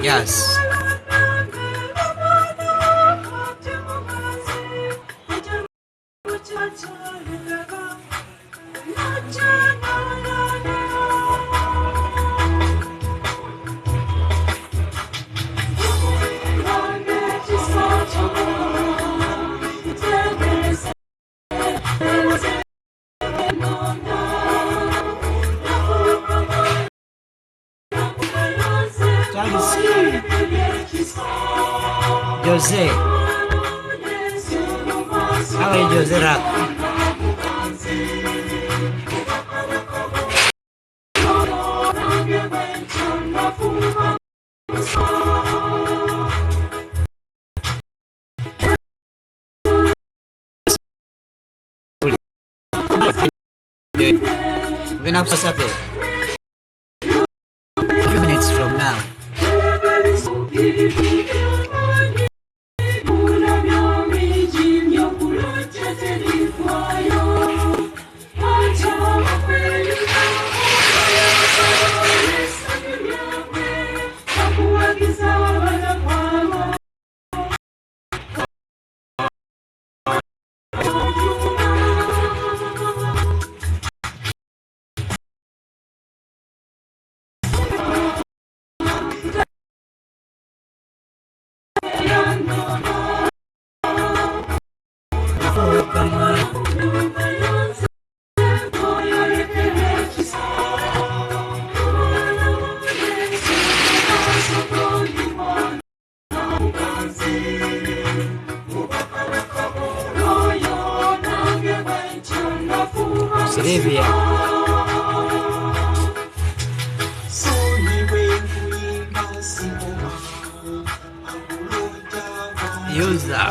Yes. Jose. How are you, Jose Rock? We're not supposed to. A few minutes from now. Sylvia. User.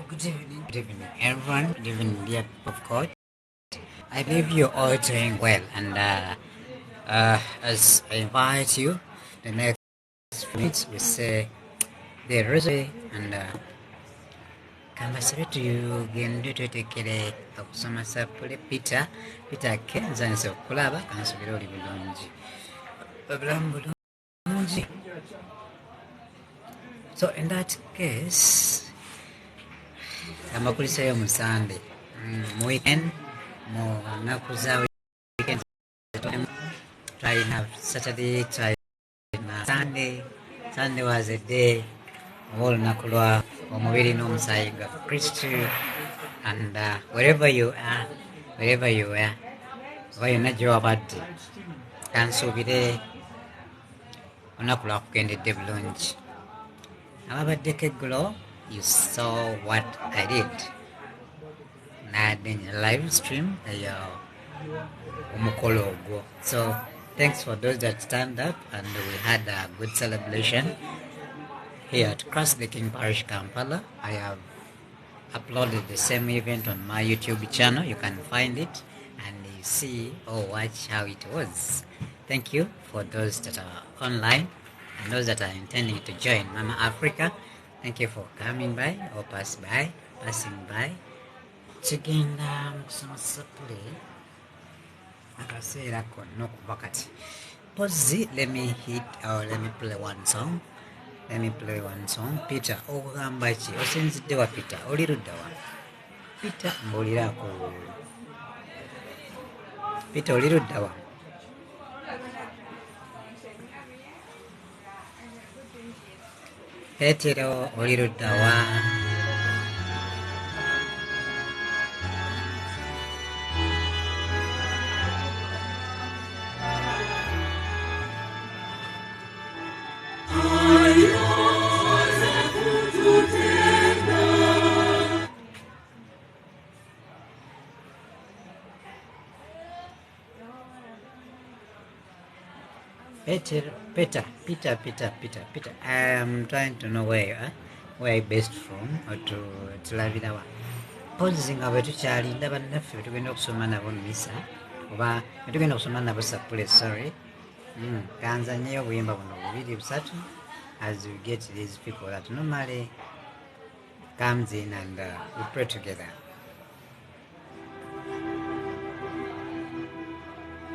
Good evening, everyone. Good evening, dear people of God. I believe you're all doing well, and as I invite you, the next few minutes we say the rosary, and kambasabe tugende twetekere okusoma sapule Peter kenzanise okulaba kansubire oli bulungi obulamu bulungi. So in that case, amakulisayo mu Sunday, mu weekend, mu nnaku za weekend, try na Saturday, try na Sunday. Sunday was a day olunaku lwa omubiri n'omusaayi gwa Kristo, and wherever you are, oba yonna gye wabadde, kansuubire olunaku lwakugende bulungi. Ababaddeko eggulo, you saw what I did. Nadin live stream omukolo ogwo. So thanks for those that stand up, and we had a good celebration here at Cross the King Parish, Kampala. I have uploaded the same event on my YouTube channel. You can find it and you see or watch how it was. Thank you for those that are online and those that are intending to join Mama Africa. Thank you for coming by or passing by. Tugenda Mu+Sapule akaseera konna okuva kati. Pause, let me play one song. Peter, ogamba ki? Osinzidde wa Peter? Oli ludda wa? Peter, mbuuliraako. Peter, oli ludda wa? Petero, oli ludda wa? Peter. I am trying to know where you are, where you based from, or to labirawa. Posing nga bwe tukyalinda bannaffe betugenda okusoma nabo misa oba betugenda okusoma nabo Sapule, sorry. Kanzanyeyo obuyimba buno bubiri busatu as we get these people that normally comes in and we pray together.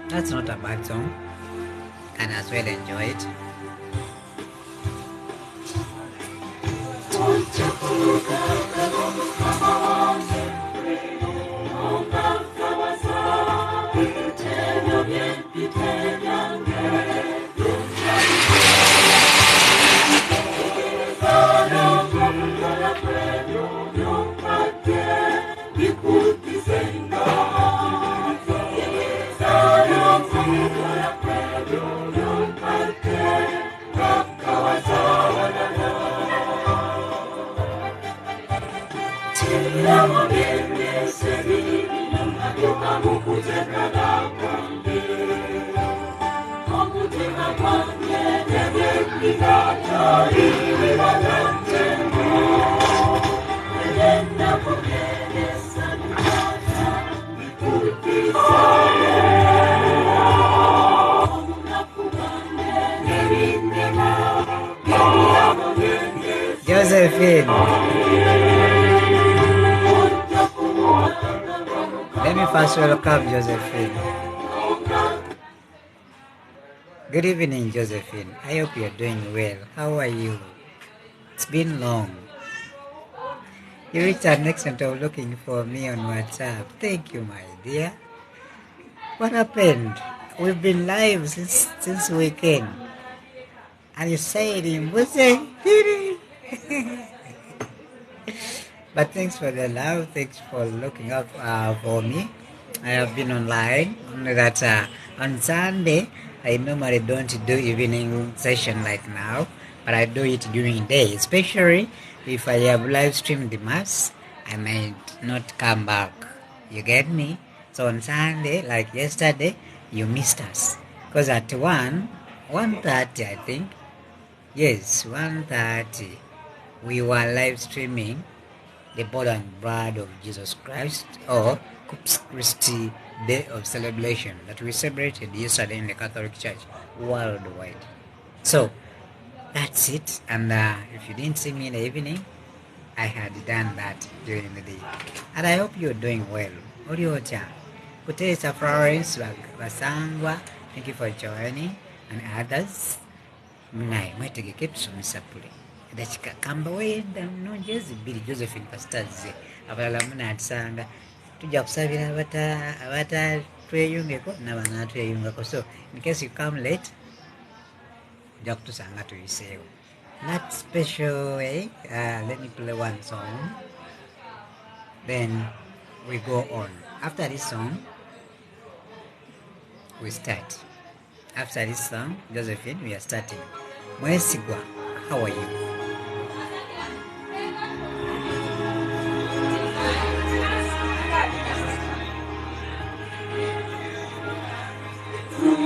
That's not a bad song. Can as well enjoy it. Josephine, let me first welcome Josephine. Good evening, Josephine. I hope you're doing well. How are you? It's been long. You reached an extent of looking for me on WhatsApp. Thank you, my dear. What happened? We've been live since weekend. And you said in Mbuze. But thanks for the love. Thanks for looking up for me. I have been online. Only that on Sunday, I normally don't do evening session like now, but I do it during day. Especially if I have live streamed the mass, I might not come back. You get me? So on Sunday, like yesterday, you missed us. Because at 1:30, I think, yes, 1:30, we were live streaming the body and blood of Jesus Christ, or Corpus Christi Day of Celebration that we celebrated yesterday in the Catholic Church worldwide. So that's it. And if you didn't see me in the evening, I had done that during the day. And I hope you're doing well. Oriocha, Kutesa Florence Basangwa, thank you for joining, and others. Munai, Twegateko+Mu+Sapule. Dakika kamba wenda nonjezi bili Josephine Pastaze abalala munatisanga tujja kusabira abata tweyungeko n'abana tweyungako. So in case you come late, tujja kutusanga tuyiseewo. That special way, let me play one song, then we go on. After this song, we start. After this song, Josephine, we are starting. Mwesigwa, how are you? Thank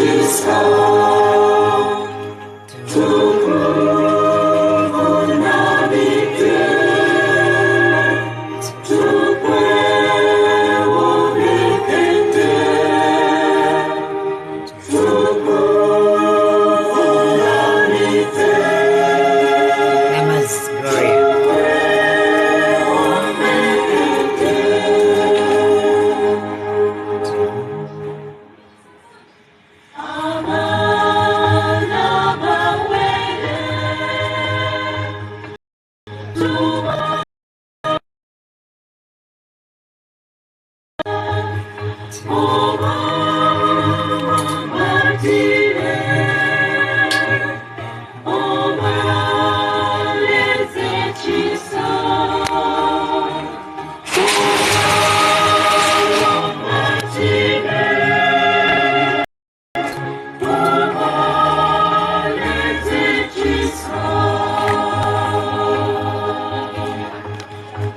you.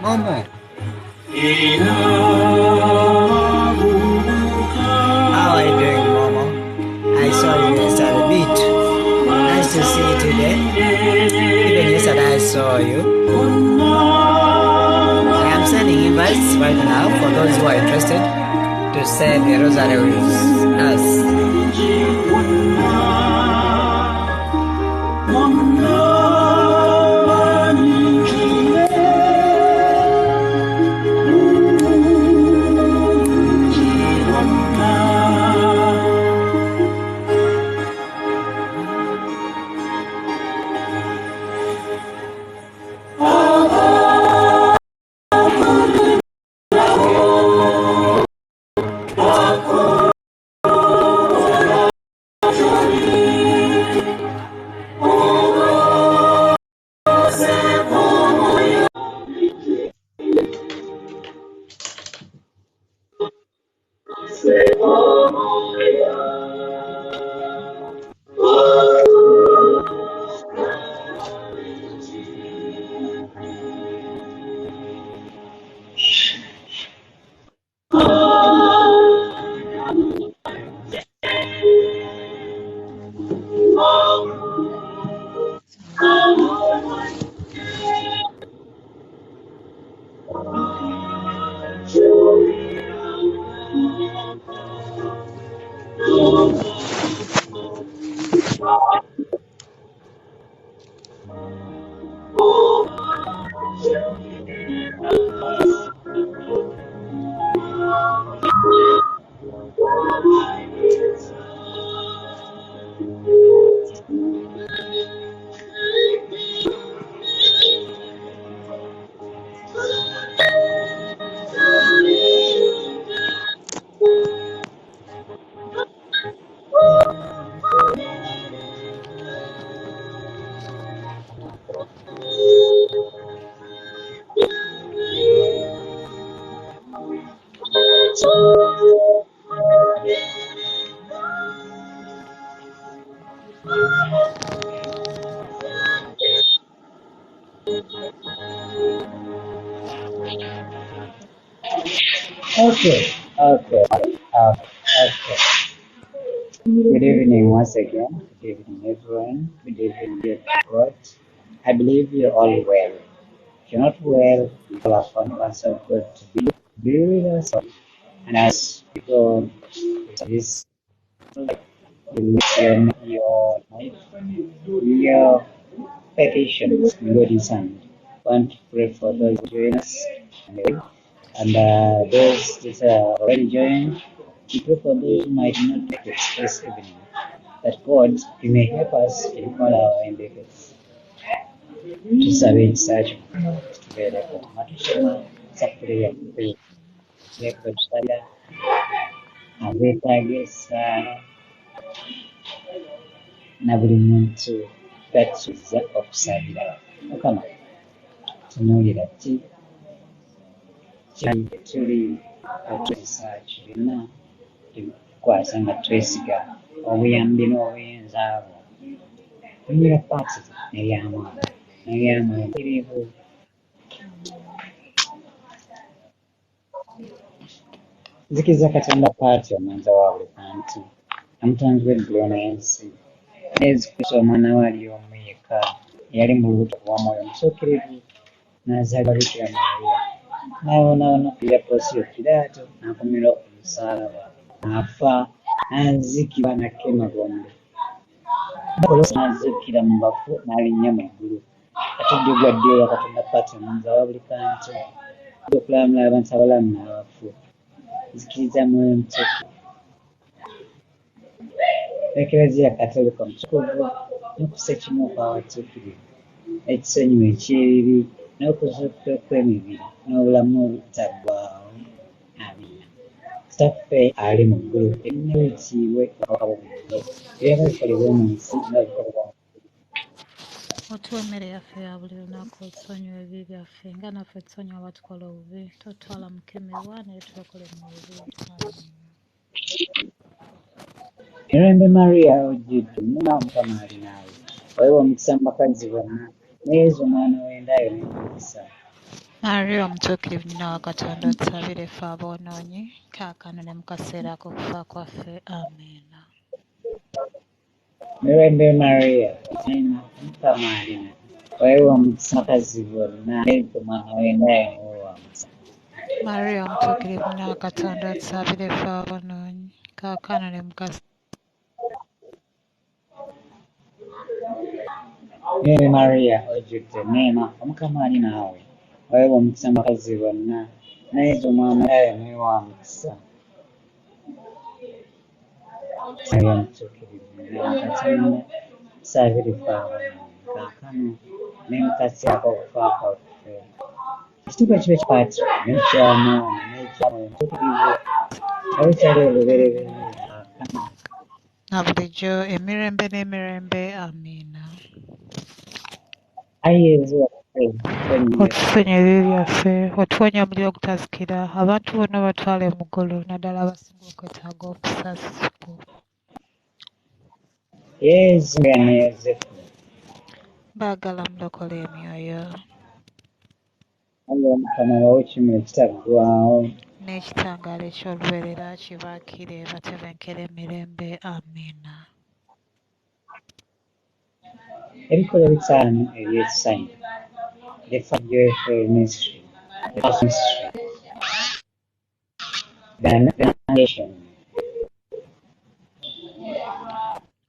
Momo. How are you doing, Momo? I saw you yesterday a bit. Nice to see you today. Even yesterday I saw you. I am sending invites right now for those who are interested to say the rosary with us. Okay. Good evening once again. Good evening, everyone. Good evening, dear God. I believe you're all well. If you're not well, we call upon once of God to be with us. And as we go to this, your life, your petitions in God's hand. Want to pray for those who join us and those that are already joined. We pray for those who might not make it this evening. That God, He may help us in all our endeavors. Tusabe ekisa kino tubeereko matusoma sapule yaffe yekwe tusabira abeetaagisa na buli muntu gatuza okusabira mukama tunuulira tuli otukozesa kirina tukwasa nga twesiga obuyambi n'obuyinza bwo tunyira paati n'eryamaani mpirivu nzikiriza Katonda paati omanza wa buli kantu Namutonzi w'eggulu n'ensi, Yesu Kristo omwana we ali omu yekka, yali mu lubuto lwa Mwoyo Omutuukirivu, n'azaalibwa Bikira Mariya, n'abonaabona ku bya Ponsiyo Piraato, n'akomerera ku musaalaba, n'afa, n'aziikibwa, n'akka emagombe. Olw'okusaba n'azuukira mu bafu, n'alinnya mu ggulu, atudde gwa ddyo olwa Katonda Paata omulangizi wa buli kantu, okulamula abantu abalamu n'abafu. Nzikiriza Mwoyo Omutuukirivu, Eklezia Katolika omutukuvu, n'okussa ekimu okw'abatuukirivu, ekisonyiwa eky'ebibi, n'okuzuukuka kw'emibiri, n'obulamu obutaggwaawo. Amiina. Kitaffe ali mu ggulu, erinnya lyo litiibwe, obwakabaka bwo bujje, ebyoyagala bikolebwe mu nsi nga bikolebwa mu ggulu. Otuwa emmere yaffe ya buli lunaku, otusonyiwa ebibi byaffe nga naffe tusonyiwa abatukola obubi, totwala mu kkemerwa naye tulokole mu bubi. Mirembe Mariya ojjudde omukama ali naawe, waweebwa omukisa mu bakazi bonna, ne Yesu omwana w'endayo n'emikisa. Mariya omutuukirivu nnyina wa Katonda, otusabire ffe aboonoonyi, kaakano ne mu kaseera ak'okufa kwaffe. Amiina. Mirembe Mariya ojjudde omukama ali naawe, waweebwa omukisa mu bakazi bonna, ne Yesu omwana w'endayo n'owe wa mukisa. Mariya omutuukirivu nnyina wa Katonda, otusabire ffe aboonoonyi, kaakano ne mu kaseera. Mirembe Mariya ojjudde neema, omukama ali naawe, waweebwa omukisa mu bakazi bonna, ne Yesu omwana w'endayo n'owe wa mukisa. Mariya omutuukirivu nnyina wa Katonda, otusabire ffe aboonoonyi, kaakano ne mu kaseera ak'okufa kwaffe. Ekitiibwa kibe kikwatirwa n'eky'Omwana n'ekya Mwoyo Omutuukirivu, nga bwe kyali olubereberye, kaakano Na bulijjo emirembe n'emirembe. Amiina. Ayi Yesu waffe, Otusonyiwe ebibi byaffe, otuwonya omuliro ogutazikira, abantu bonna batwale mu ggulu, naddala abasinga okwetaaga okusasiko. Yesu ne Yozefu, Baagala mulokole emyoyo ayi Omukama bawe ekimuli ekitaggwaawo, n'ekitangaala eky'olubeerera kibaakire batebenkere emirembe. Amiina. ebikolo bitaano eby'essanyu. The first joyful mystery, the first mystery, the Annunciation.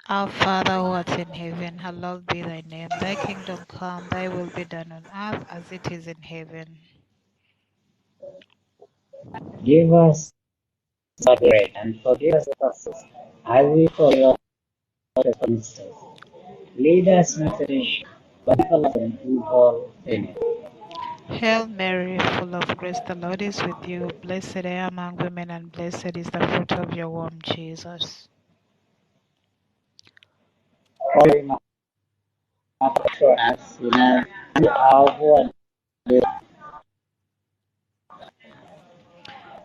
Our Father who art in heaven, hallowed be thy name. Thy kingdom come, thy will be done on earth as it is in heaven. Give us our bread and forgive us our sins, as we forgive our trespasses. Lead us not into temptation, but deliver us from evil. Amen. Hail Mary, full of grace, the Lord is with you. Blessed are you among women, and blessed is the fruit of your womb, Jesus. Holy Mother, pray for us sinners, and our hour of death.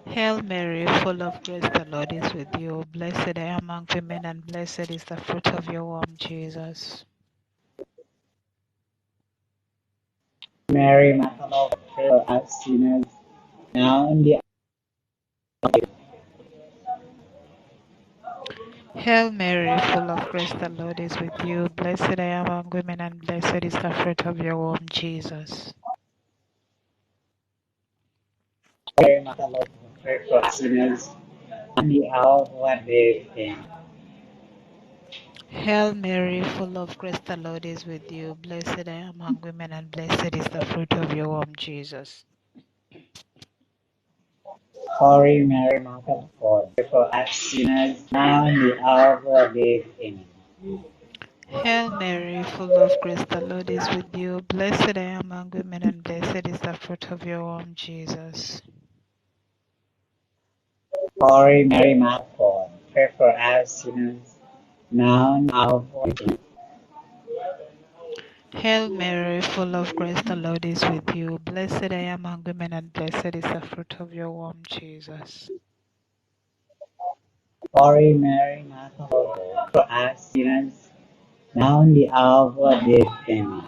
Hail Mary, full of grace, the Lord is with you. Blessed are you among women, and blessed is the fruit of your womb, Jesus. Mary, Mother of God, pray for us sinners, now and the hour of death. Hail Mary, full of grace, the Lord is with you. Blessed are you among women, and blessed is the fruit of your womb, Jesus. Mary, Mother of God, pray for us sinners, and the hour of our death. Amen. Hail Mary, full of grace, the Lord is with you. Blessed are you among women, and blessed is the fruit of your womb, Jesus. Holy Mary, Mother of God, pray for us sinners, now and the hour of our death. Amen. Hail Mary, full of grace, the Lord is with you. Blessed are you among women, and blessed is the fruit of your womb, Jesus. Holy Mary, Mother of God, pray for us sinners, now and the hour of our death. Hail Mary, full of grace, the Lord is with you. Blessed are you among women, and blessed is the fruit of your womb, Jesus. Holy Mary, Mother of God, pray for us sinners, now and the hour of our death. Amen.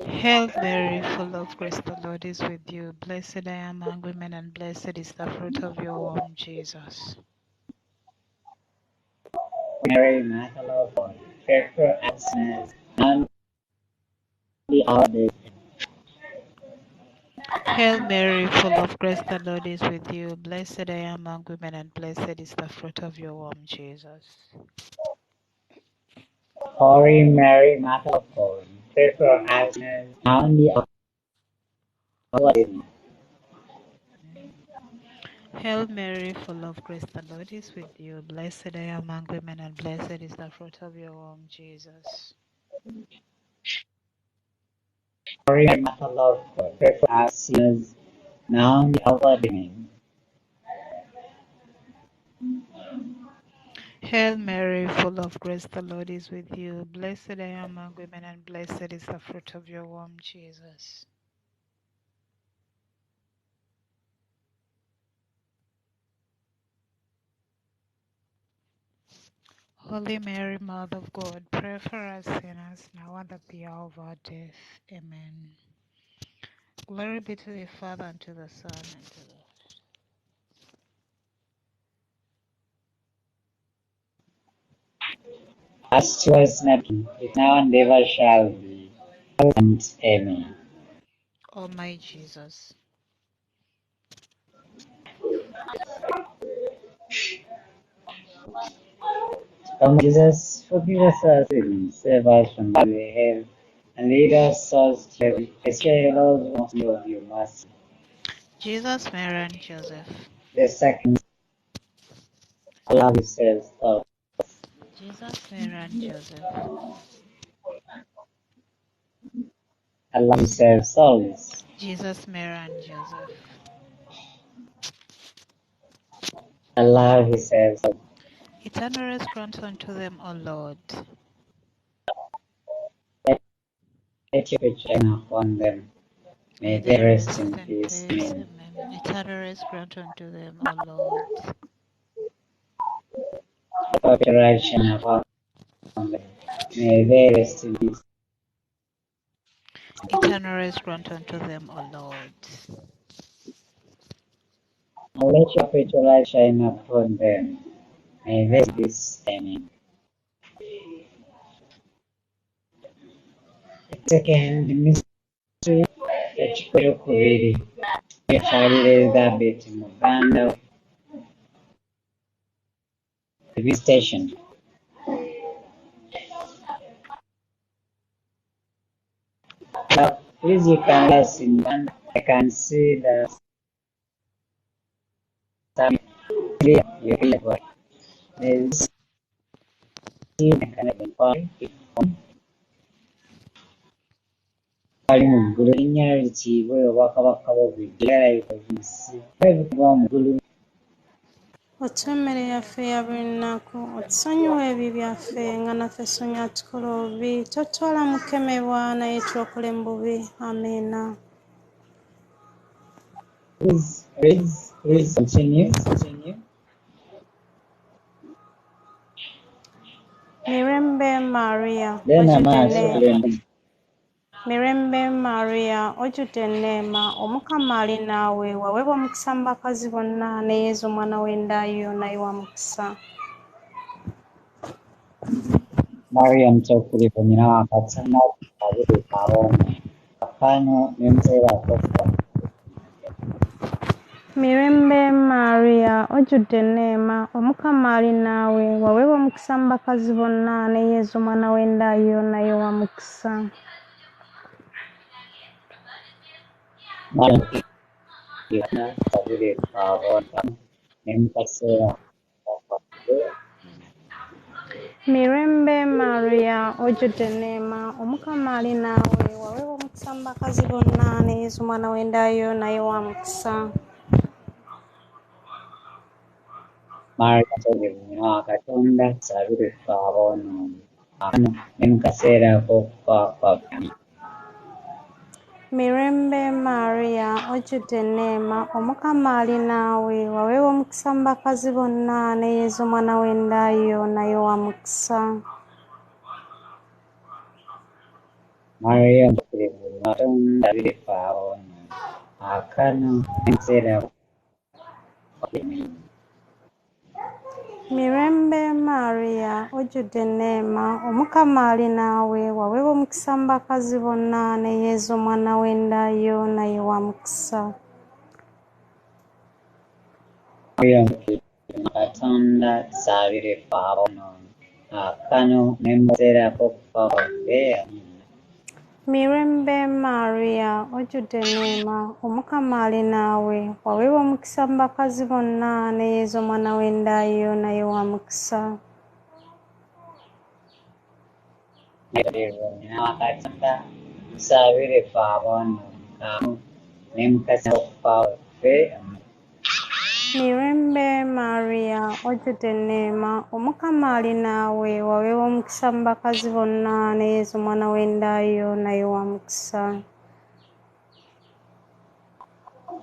Hail Mary, full of grace, the Lord is with you. Blessed are you among women, and blessed is the fruit of your womb, Jesus. Mary, Mother of God, pray for us sinners, now and the hour of death. Hail Mary, full of grace, the Lord is with you. Blessed are you among women, and blessed is the fruit of your womb, Jesus. Holy Mary, Mother of God, pray for us sinners, now and the hour of death. Hail Mary, full of grace, the Lord is with you. Blessed are you among women, and blessed is the fruit of your womb, Jesus. Holy Mary, Mother of God, pray for us sinners, now and the hour of death. Hail Mary, full of grace, the Lord is with you. Blessed are you among women, and blessed is the fruit of your womb, Jesus. Holy Mary, Mother of God, pray for us sinners, now and at the hour of our death. Amen. Glory be to the Father, and to the Son, and to the As it was in the beginning, is now and ever shall be, and amen. Oh my Jesus. Come, Jesus, forgive us our sins, save us from the hell, and lead us souls to heaven, especially those most in need of your mercy. Jesus, Mary, and Joseph. The second, love yourselves, souls. Jesus, Mary, and Joseph. Love yourselves, souls. Jesus, Mary, and Joseph. Love yourselves, souls. Eternal rest grant unto them, O Lord. Let your good shine upon them. May May they they rest rest in in peace. peace. Amen. Amen. Eternal rest grant unto them, O Lord. Let your right shine upon them. May they rest in peace. Eternal rest grant unto them, O Lord. Let your faithful light shine upon them. May they rest in peace. Amen. Second mystery, ekikolo kubiri kyetwalira Elizabeth mu Uganda visitation. But please you can listen and I can see the some clear you read what is Canadian point bali mu ggulu linnya likiibwe obwakabaka bw'obwidde era provinsi ebikuba mu ggulu. Otuwa emmere yaffe ya buli lunaku, otusonyiwa ebibi byaffe nga naffe tusonyiwa tukola obubi, totutwala mu kukemebwa naye tulokole mu bubi. Amiina. Please continue. Mirembe Maria, Then ojjudde amaaso enneema. kulenda. Mirembe Maria, ojjudde enneema, Omukama ali naawe, waweebwa omukisa mu bakazi bonna, ne Yezu omwana w'endaayo naye wa mukisa. Maria mtukufu nyina wa Katonda atusaabire aboomu akano ne museera akufa. Mirembe Maria, ojjudde enneema, Omukama ali naawe, waweebwa omukisa mu bakazi bonna, ne Yezu omwana w'endaayo naye wa mukisa. Maria mtukufu atusaabire aboomu ne museera akufa. Mirembe Maria, ojjudde enneema, Omukama ali naawe, waweebwa omukisa mu bakazi bonna, ne Yezu omwana w'endaayo naye wa mukisa. Maria mtukufu nyina wa Katonda atusaabire aboonoonyi akano ne mu kaseera ak'okufa kwaffe. Mirembe Maria, ojjudde enneema, Omukama ali naawe, waweebwa omukisa mu bakazi bonna, ne Yezu omwana w'endaayo naye wa mukisa. Maria mtukufu nyina wa Katonda atusaabire aboonoonyi akano ne mu kaseera ak'okufa kwaffe. Mirembe Maria, ojjudde enneema, Omukama ali naawe, waweebwa omukisa mu bakazi bonna, ne Yesu omwana w'endaayo naye wa mukisa. Katonda saabire ffe aboonoonyi, kaakano ne mu kaseera ak'okufa kwaffe. Amiina. Mirembe Maria, ojjudde enneema, Omukama ali naawe, waweebwa omukisa mu bakazi bonna, ne Yesu omwana w'endaayo naye wa mukisa. Nnyina wa Katonda musaabire ffe aboonoonyi, kaakano ne mu kaseera ak'okufa kwaffe. Amiina. Mirembe Maria, ojjudde enneema, Omukama ali naawe, waweebwa omukisa mu bakazi bonna, ne Yesu omwana w'endaayo naye wa mukisa.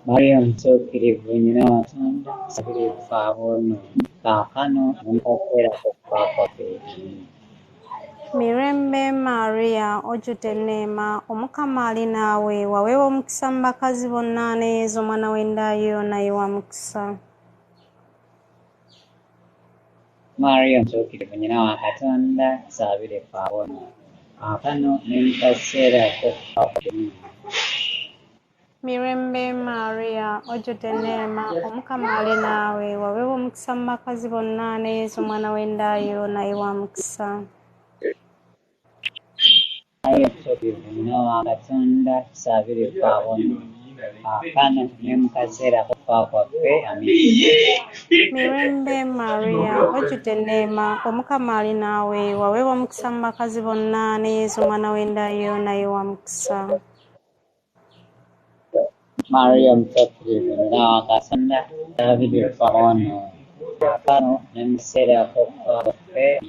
Maria omutuukirivu, nnyina wa Katonda musaabire ffe aboonoonyi, kaakano ne mu kaseera ak'okufa kwaffe. Amiina. Mirembe Maria, ojjudde enneema, Omukama ali naawe, waweebwa omukisa mu bakazi bonna, ne Yesu omwana w'endaayo naye wa mukisa. Maria omutuukirivu, nnyina wa Katonda musaabire ffe aboonoonyi, kaakano ne mu kaseera ak'okufa kwaffe. Mirembe Maria, ojjudde enneema, Omukama ali naawe, waweebwa omukisa mu bakazi bonna, ne Yesu omwana w'endaayo naye wa mukisa. Maria omutuukirivu, nnyina wa Katonda tusaabire ffe aboonoonyi, kaakano ne mu kaseera ak'okufa kwaffe. Amiina. Mirembe Maria, ojjudde enneema, Omukama ali naawe, waweebwa omukisa mu bakazi bonna, ne Yesu omwana w'endaayo naye wa mukisa. Maria omutuukirivu, nnyina wa Katonda tusaabire ffe aboonoonyi, kaakano ne mu kaseera ak'okufa kwaffe.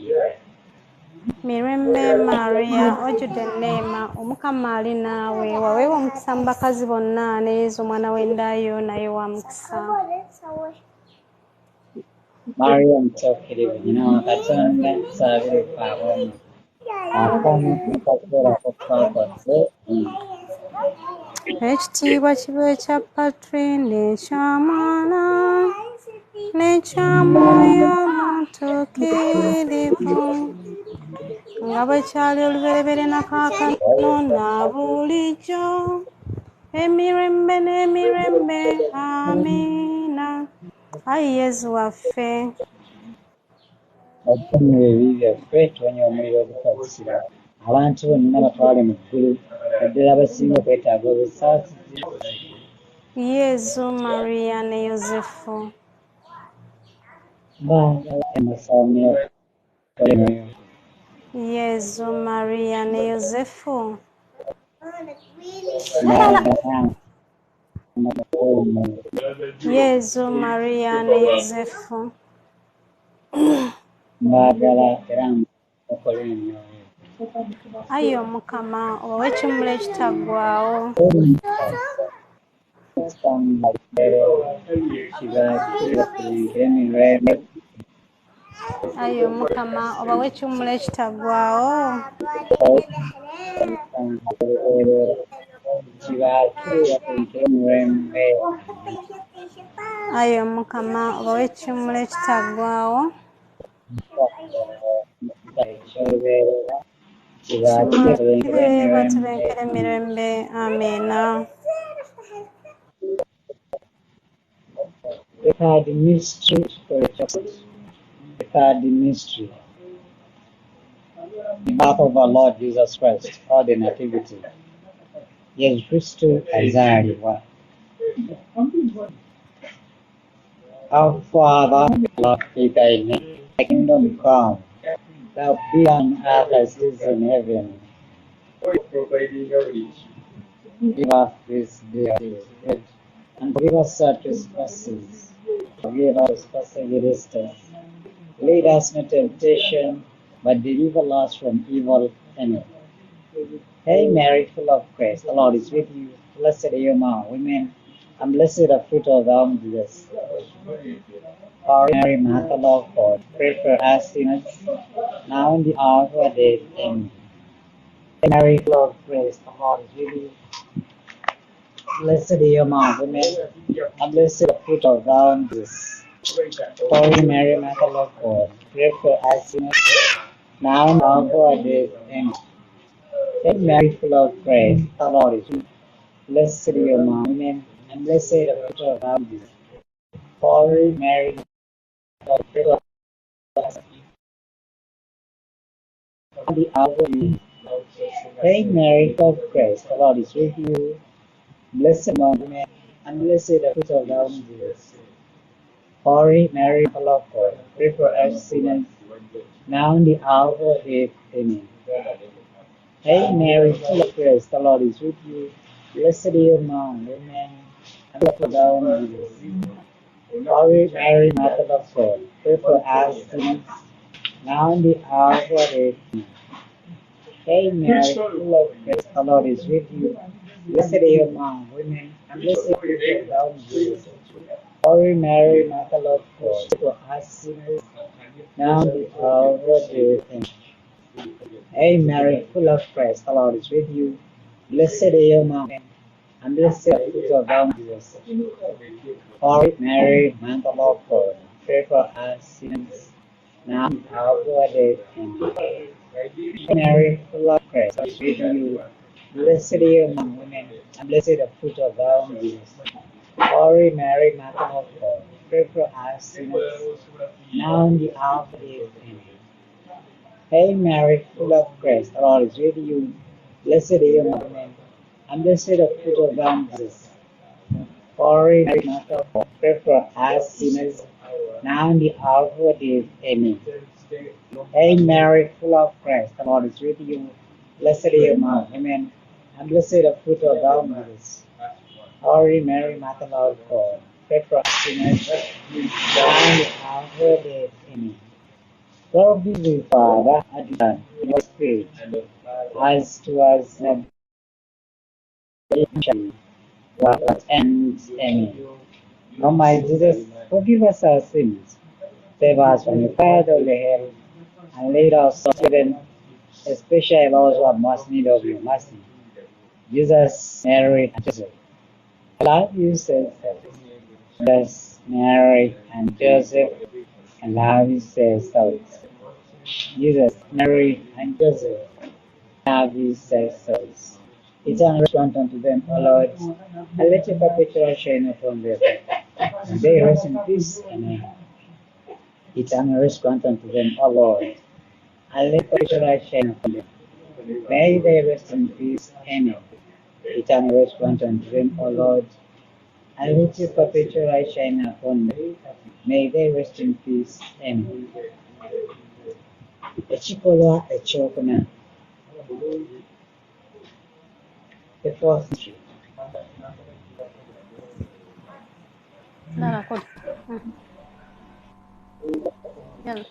Mirembe Maria, ojjudde enneema, Omukama ali naawe, waweebwa omukisa mu bakazi bonna, ne Yesu omwana w'endaayo naye wa mukisa. Maria omutuukirivu, nnyina wa Katonda tusaabire ffe aboonoonyi, kaakano ne mu kaseera ak'okufa kwaffe. Ekitiibwa kibe ekya Patri, n'ekya Mwana, n'ekya Mwoyo Omutuukirivu, nga bwe kyali olubereberye na kaakano na bulijjo, emirembe n'emirembe. Amiina. Ayi Yesu waffe, Otutonera ebibi byaffe, tuwonye omuliro ogutakisira, abantu bonna batwale mu ggulu, naddala abasinga okwetaaga obusaasizi. Yesu, Maria ne Yosefu. Yesu, Maria ne Yosefu. Yesu, Maria ne Yosefu. Mbaagala era mukola ennyo. Ayi Omukama, obawe ekimuli ekitaggwaawo. Ayi Omukama, obawe ekimuli ekitaggwaawo. Ayi Omukama, obawe ekimuli ekitaggwaawo. Batubenkere emirembe. Amiina. The third mystery for the church. The third mystery. The birth of our Lord Jesus Christ, or the Nativity. Yesu Kristo azaalibwa. Our Father, Lord, be thy name, thy kingdom come, thy will be on earth as it is in heaven. Give us this day our daily bread, and forgive us our trespasses. Forgive us trespasses against us. Lead us not into temptation, but deliver us from evil. Amen. Hail Mary, full of grace, the Lord is with you. Blessed are you among women, and blessed the fruit of thy womb, Jesus. Holy Mary, Mother of God, pray for us sinners, now and the hour of our death. Amen. Hail Mary, full of grace, the Lord is with you. Blessed are you among women, and blessed the fruit of thy womb, Jesus. Holy Mary, Mother of God, pray for us sinners, now and at our death. Amen. Hail Mary, full of grace, the Lord is with you. Blessed are you among women, and blessed is the fruit of thy womb, Jesus. Holy Mary, Mother of God, pray for us at the hour of death. Hail Mary, full of grace, the Lord is with you. Blessed among women, and blessed is the fruit of thy womb, Jesus. Holy Mary, full of God, pray for us sinners, now and the hour of our death. Amen. Hail Mary, full of grace, the Lord is with you. Blessed are you among women, and blessed is thy womb, Jesus. Holy Mary, Mother of God, pray for us sinners, now and the hour of our death. Amen. Hail Mary, full of grace, the Lord is with you. Blessed are you among women, and blessed is the fruit of thy womb, Jesus. Holy Mary, Mother of God, pray for us sinners, now and the hour of our death. Amen. Hail Mary, full of grace, the Lord is with you. Blessed are you among women, and blessed is the fruit of thy womb, Jesus. Holy Mary, Mother of God, pray for us sinners, now and at the hour of our death. Amen. Hail Mary, full of grace, the Lord is with you. Blessed are you among women, and blessed is the fruit of thy womb, Jesus. Holy Mary, Mother of God, pray for us sinners, now and the hour of our death. Amen. Hail Mary, full of grace, the Lord is with you. Blessed are you among women, and blessed is the fruit of thy womb, Jesus. Holy Mary, Mother of God, pray for us sinners, now and the hour of our death. Amen. Hail Mary, full of grace, the Lord is with you. Blessed are you among women, and blessed is the fruit of thy womb, Jesus. Holy Mary, Mother of God, pray for us sinners, now and the hour of our death. Amen. Glory be to the Father, and to the Son, and to the Spirit, as it was in the beginning, was and amen. O my Jesus, forgive us our sins, save us from the fire of the hell, and lead our souls to heaven, especially those who have most need of your mercy. Jesus, Mary, and Joseph. I love you, says Jesus, Mary, and Joseph. I love you, says Jesus, Mary, and Joseph. Have you said so? Eternal response unto them, O Lord, and let your perpetual shine upon them. And they rest in peace. Amen. Eternal response unto them, O Lord, and let your perpetual shine upon them. May they rest in peace. Amen. Eternal response unto them, O Lord, and let your perpetual shine upon them. May they rest in peace. Amen. Ekikolwa ekyokuna. The fourth mystery. Lala, kodi. Yalla.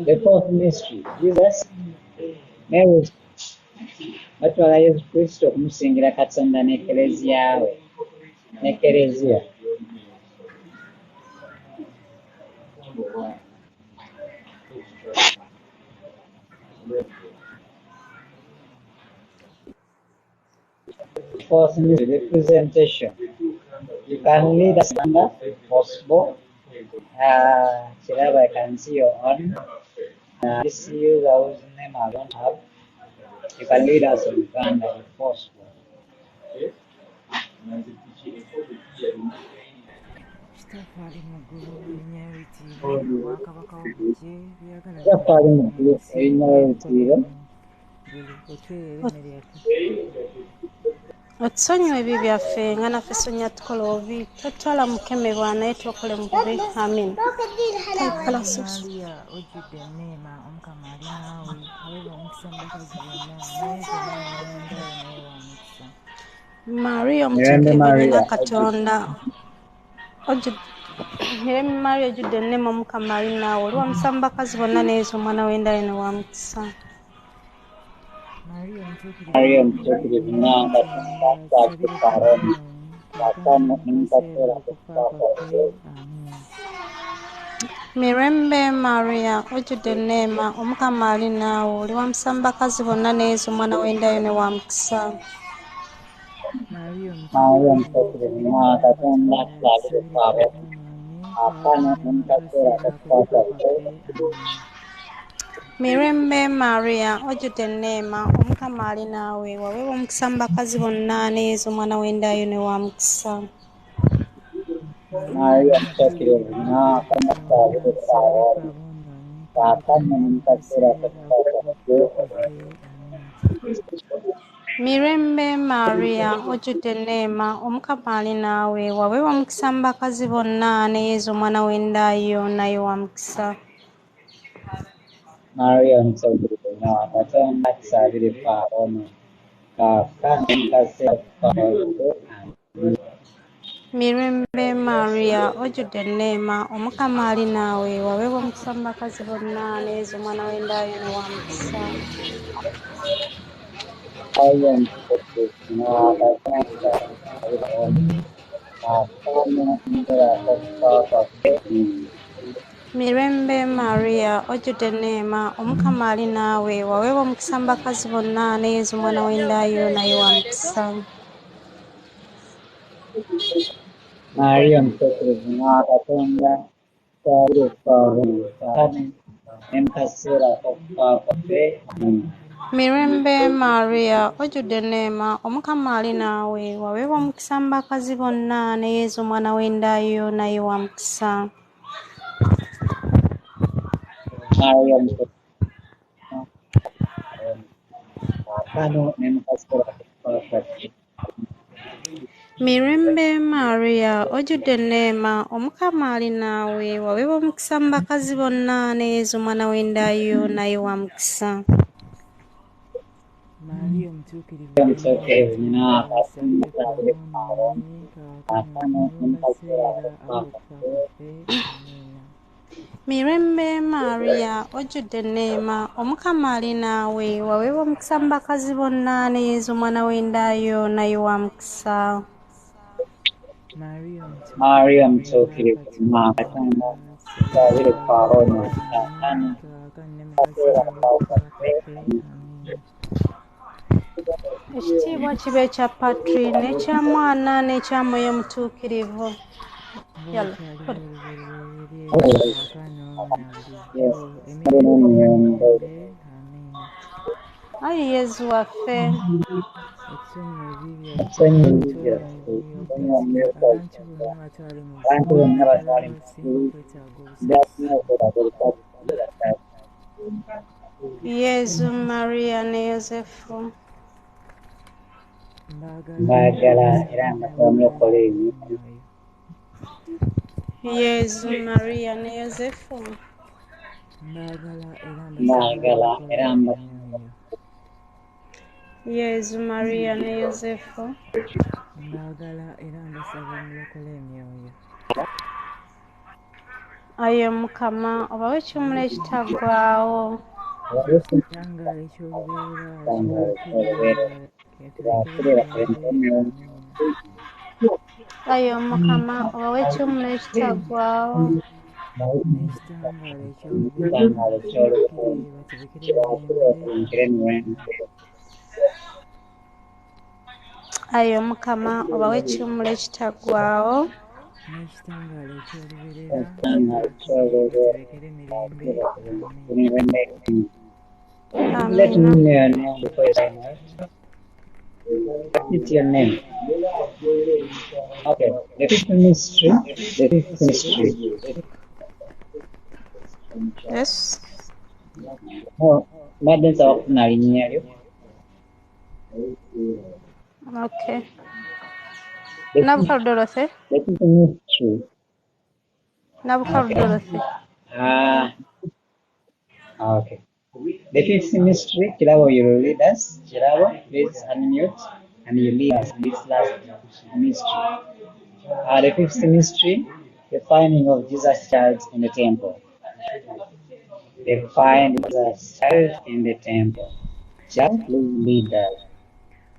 The fourth mystery. Jesus, Mary, batwala Yesu Kristo okumusingira Katonda n'Eklezia we. N'Eklezia. Fourth mystery, representation. You can lead us under if possible. Chiraba, I can see your own. This user whose name I don't have. You can lead us on Uganda if possible. Kitafali mu ggulu erinnya litiibwe obwakabaka obujje byagala Kitafali mu ggulu nsi erinnya bw'okolera litiibwe. mu ggulu otweerera emmere yaffe Otusonyiwe ebibi byaffe nga naffe sonyiwa tukola obubi, totwala mukemebwa naye twokole mu bubi. Amin. Maaliya ojjudde enneema omukama ali naawe aweebwa omukisa mu bakazi bonna naye nze omwana ow'endaalo naye wa mukisa. Maria Mirembe omutuukirivu nnyina Maria, Katonda, Mirembe Maria ojjudde enneema omukama ali naawe, oli wa mukisa mu bakazi bonna naye nze omwana w'endaalo ne wa mukisa. Maaliya Maria omutuukirivu Mtukufu nnyina Nanga Katonda Tusabire tusabireko Paroni, kaakano Kakano ne mu kaseera Nimukatera okufa Kufa kwaffe. Kwaffe. Amiina. Mirembe Maria, ojjudde enneema, Omukama ali naawe, oli wa musambakazi bonna ne Yesu omwana w'endayo ne wa mukisa. Maria Maria omutuukirivu Mwana Katonda tusabire kwabo akana ne mu kaseera k'okufa kwaffe. Amiina. Mirembe Maria, ojjudde enneema, Omukama ali naawe, waweebwa omukisa mu bakazi bonna ne Yesu omwana w'endayo ne wa mukisa. Maria omutuukirivu n'akana tusabire kwabo akana ne mu kaseera k'okufa kwaffe. Mirembe Maria, ojjudde enneema, Omukama ali naawe, waweebwa omukisa mu bakazi bonna ne Yesu omwana w'endayo naye wa mukisa. Maria omutuukirivu n'Akatonda tusabire kwabo akana ne mu kaseera k'okufa kwaffe. Mirembe Maria, ojjudde enneema, Omukama ali naawe, waweebwa omukisa mu bakazi bonna ne Yesu omwana w'endayo ne wa mukisa. Maria omutuukirivu n'Akatonda tusabire kwabo akana ne mu kaseera k'okufa kwaffe. Mirembe Maria, ojjudde enneema, Omukama ali naawe, waweebwa omukisa mu bakazi bonna ne Yesu omwana w'endayo naye wa mukisa. Maria omutuukirivu n'Akatonda tusabire kwabo akana ne mu kaseera k'okufa kwaffe. Mirembe Maria, ojjudde enneema, Omukama ali naawe, waweebwa omukisa mu bakazi bonna ne Yesu omwana w'endayo naye wa mukisa. Maria omutuukirivu akana ne mu kaseera k'okufa kwaffe. Mirembe Maria, ojjudde enneema, Omukama ali naawe, waweebwa omukisa mu bakazi bonna ne Yesu omwana w'endayo naye wa mukisa. Maria omutuukirivu Omutuukirivu n'Akatonda tusabire tusabire kwabo akana ne mu kaseera k'okufa kwaffe. Amiina. Mirembe Maria, ojjudde enneema, Omukama ali naawe, waweebwa omukisa mu bakazi bonna ne Yesu omwana w'endayo naye wa mukisa. Maria omutuukirivu n'Akatonda tusabire kwabo akana ne mu kaseera k'okufa kwaffe. Ekitiibwa kibe ekya Patri n'ekya Mwana n'ekya Mwoyo Omutuukirivu. Yalla. Ayi Yesu waffe, Tusonyiwe ebibi byaffe, tusonyiwe omumyuka abantu bonna batwale mu ggulu byafuna okwetaaga olukwakuliza. Yesu, Maria ne Yosefu. Mbaagala era mbasaba mulokole ennyo. Yesu, Maria ne Yosefu. Mbaagala era mbasaba Yesu, Maria ne Yosefu. mulokole emyoyo. Ayi Mukama, obawe ekiwummulo ekitaggwaawo. Ekitangaala eky'olubeerera Ayi Mukama, obawe ekiwummulo ekitaggwaawo. n'ekitangaala ekitangaala eky'olubeerera baterekere emiwendo. Ayi Mukama, obawe ekiwummulo ekitaggwaawo. n'ekitangaala eky'olubeerera Ekitangaala eky'olubeerera baterekere emirembe. emiwendo. Let me Amiina. know your name before you sign out. What's your name? Okay. The fifth mystery. The fifth mystery. Yes. Oh, mbadde nsaba okufuna linnya lyo. Okay. The Nabukalu Dorothy. fifth mystery. Nabukalu Dorothy. Okay. The fifth mystery, Kirabo, you will lead us. Kirabo, please unmute and you lead us this last mystery. The fifth mystery, the finding of Jesus' child in the temple. The finding of Jesus' child in the temple. Kirabo, please lead us.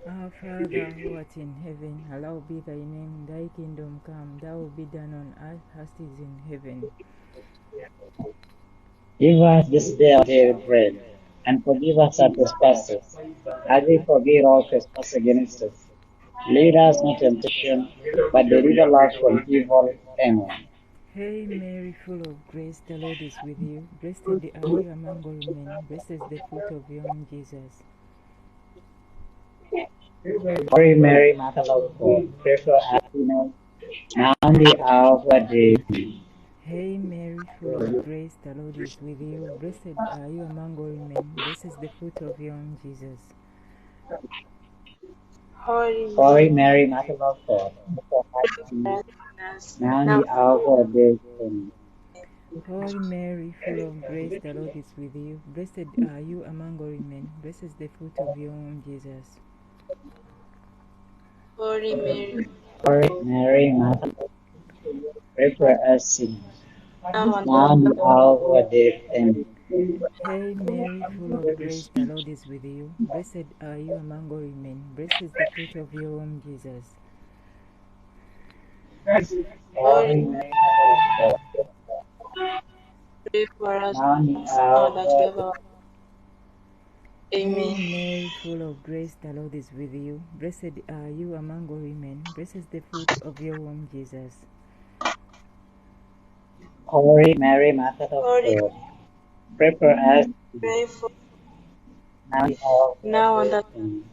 Our Father who art in heaven, hallowed be thy name, thy kingdom come, thy will be done on earth as it is in heaven. Give us this day our daily bread, and forgive us our trespasses, as we forgive all trespass against us. Lead us not into temptation, but deliver us from evil. Amen. Hail Mary, full of grace, the Lord is with you. Blessed are you among all men. Blessed is the fruit of your womb, Jesus. Holy Mary, Mother of God, pray for us sinners, now and the hour of our death. Hail Mary, full of grace, the Lord is with you. Blessed are you among all men. Blessed is the fruit of your womb, Jesus. Holy Mary, Mother of God, pray for us sinners, now and the hour of our death. Amen. Holy Mary, full of grace, the Lord is with you. Blessed are you among all men. Blessed is the fruit of your womb, Jesus. Holy Mary, Mother of God, pray for us sinners, now and the hour of our death. Amen. Hail Mary, full of grace, the Lord is with you. Blessed are you among all men. Blessed is the fruit of your womb, Jesus. Holy Mary, Mother of God, Pray for us now and the now hour of that we our have our Hail Amen. Mary, full of grace, the Lord is with you. Blessed are you among all women. Blessed is the fruit of your womb, Jesus. Holy Mary, Mother of Holy, God, pray for us pray for now and the hour of our now and death. that Amen.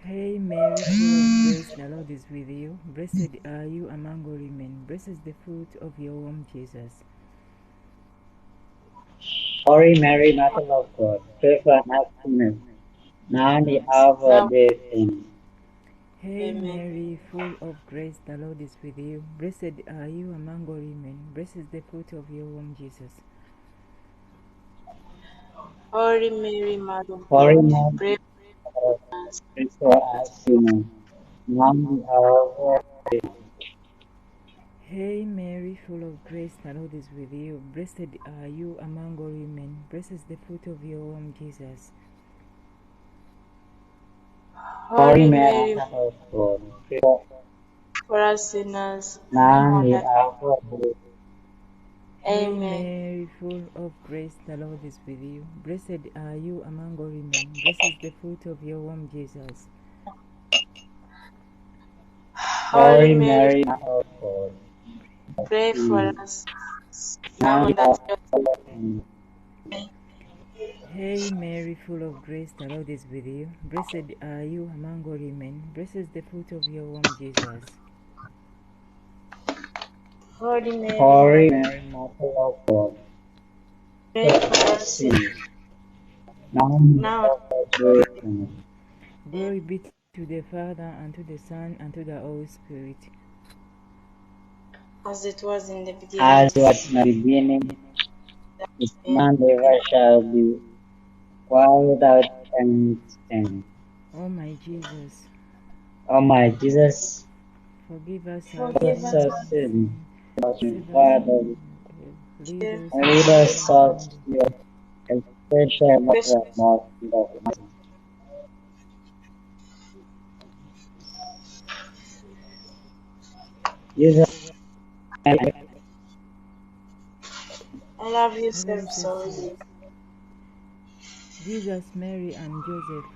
Hail Mary, full of grace, the Lord is with you. Blessed are you among all women. Blessed is the fruit of your womb, Jesus. Holy Mary, Mother of God, pray for us sinners, now and the hour of our now. death. Amen. Hail Amen. Mary, full of grace, the Lord is with you. Blessed are you among all women. Blessed is the fruit of your womb, Jesus. Holy Mary, Mother of Holy God, Mary, pray Mother of for us. God, pray for us sinners, now and the hour of our death. Hail Mary, full of grace, the Lord is with you. Blessed are you among all women. Blessed is the fruit of your womb, Jesus. Holy Holy Mary, Mary, Mother of God, pray for us for us sinners now now and and the that. hour of our death. Hail Amen. Mary, full of grace, the Lord is with you. Blessed are you among all women. Blessed is the fruit of your womb, Jesus. Holy Holy Mary, Mary, Mother of God, pray for sinners, us now now and and the that. hour of our death. Amen. Hail Mary, full of grace, the Lord is with you. Blessed are you among all women. Blessed is the fruit of your womb, Jesus. Holy Mary, Holy Mother, Mary, Mother of God, pray pray for for us us sinners, now and the now hour of our death. Amen. Glory be to the Father, and to the Son, and to the Holy Spirit. as it was in the beginning. As was in the beginning, is now and ever shall be, world without end. Amen. O my Jesus, O my Jesus, forgive us our Forgive forgive us us sins, our sins, save us Father, from hell, lead our us lead all us souls out into to your especially of sins. the mercy of mercy. Jesus, I I love you, heaven save says souls. Jesus, Mary, and Joseph.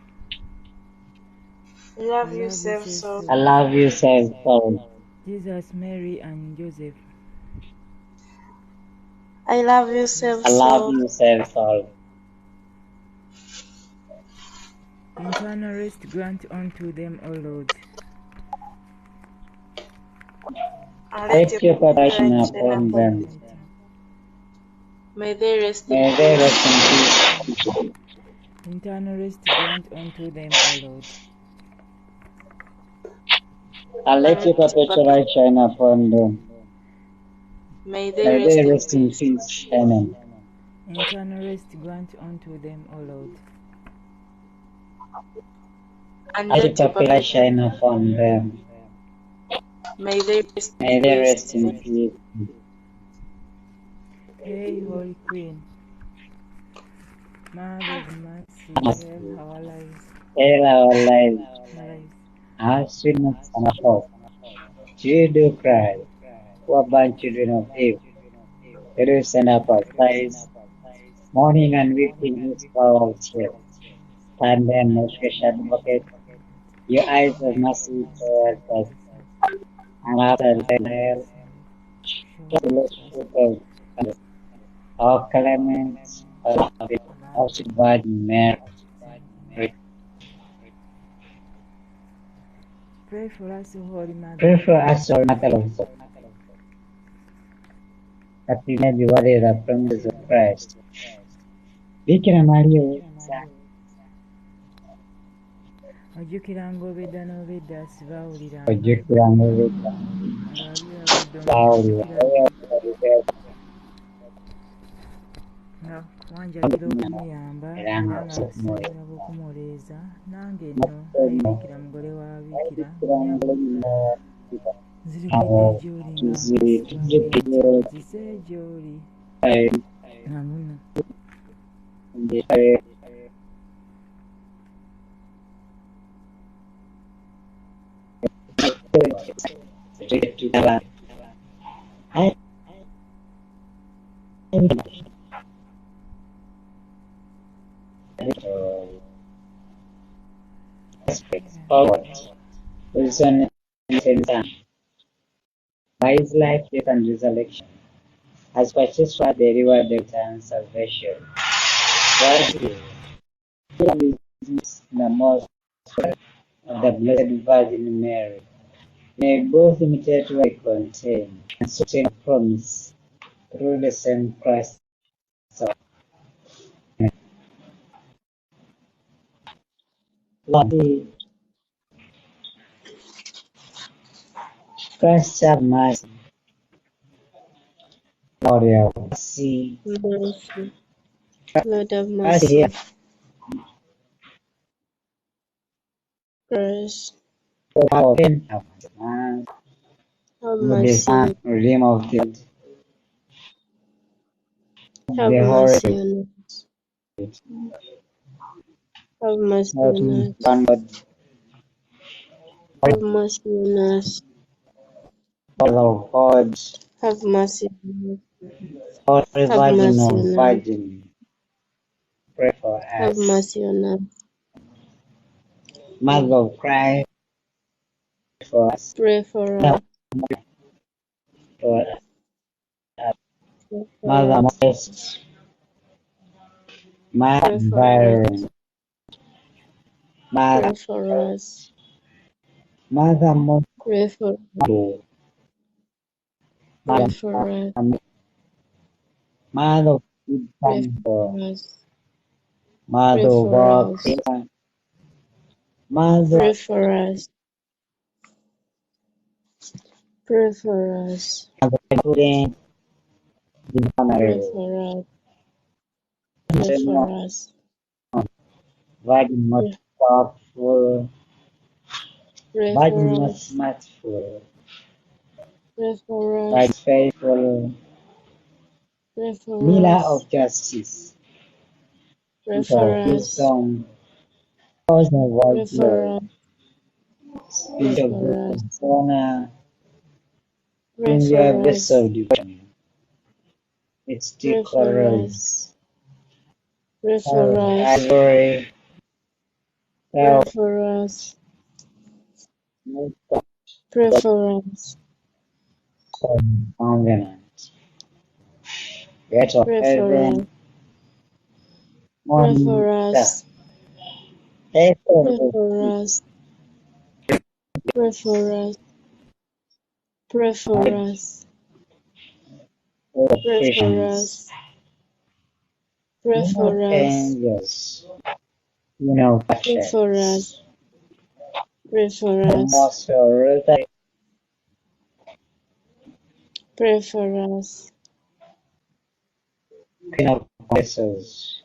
I love I you, love you, save save souls. souls. love you, save souls. Jesus, Mary, and Joseph. I love you, save I love souls. you, save souls. Eternal rest grant unto them, O Lord. And let Let your your protection protection shine upon upon them. them. May they rest in May they peace. rest in peace. Eternal rest grant unto them, O Lord. And And let your let your perpetual protection, light shine upon them. may they May they rest in rest in peace. peace. Amen. Eternal rest grant unto them, O Lord. And Let your let your perpetual light perpetual, shine upon them. may they rest May in they peace. rest in peace. Hail, Holy Queen, Mother of Mercy, hail our lives, Hail our lives, our lives. our sweetness and our hope. You do cry, poor born children of Eve. It is an uppercise. Morning and weekly is full of cheer. Stand and notification advocate. Your eyes of mercy towards us. And after the illustrated of clements of Virgin Mary. Pray for us, O Holy Mother. Pray for us, O Mother of God, that we may be worthy of the promises of Christ. Bikira Maria Uweereza, Ojjukiranga obedda n'obedda sibaawulira ojjukiranga obudde ng'ali abudde bawulira omutuukira nga wanjagira okumuyamba era era nga nga osomooyo nsinzira bw'okumuweereza nange nno naye Bikira mugole wa Bikira nzirikidde gy'oli nga nzise gy'oli nga muno forward. Reason by his life, death, and resurrection has purchased for the reward of eternal salvation. What is the most of the Blessed Virgin Mary may both imitate what they contain and sustain a promise through the same Christ. Lord, Christ have mercy. Lord, have mercy. Mercy. Lord have Mercy. mercy. Christ, Our pain, have have mercy. The Son, mercy. Redeemer of the world. Have The Holy mercy on us. Have mercy on us. One God, Have mercy on us. Father of God, Have mercy on us. Holy Have Virgin mercy of on us. Virgin, pray for Have us. mercy on us. Mother of Christ, pray for us. Pray for us. For us. Pray for Mother us. Modest, Mother Pray for us. Environment, Mother, Pray for us. Mother Most Pray for us. Holy, Pray Mother, for us. Mother of Good Pray Comfort, for us. Mother Pray of for all us. creation, Mother Pray for us. Pray for us. of the student, the Pray honorable, for us. Pray for us. Virgin Most Powerful, Pray Virgin for Most us. Merciful, Pray for Virgin us. Faithful, Pray for Healer us. of Justice, Pray Giver for of us. Wisdom, Cause of Pray World for Glory, us. Pray Spirit of for wisdom, us. honor, Pray whom you have for us. bestowed devotion, its Pray for us. decorals, Pray for us. ivory, Pray for us. Pray for us. covenant, Gate of Pray for us. heaven, Pray morning for star, us. faithful Pray for us. Pray for us. Pray for us. Pray for Christians, us. Pray for us. angels, you know, Pray for us. Pray for the us. most rosary, Pray for us. Queen of Blessings,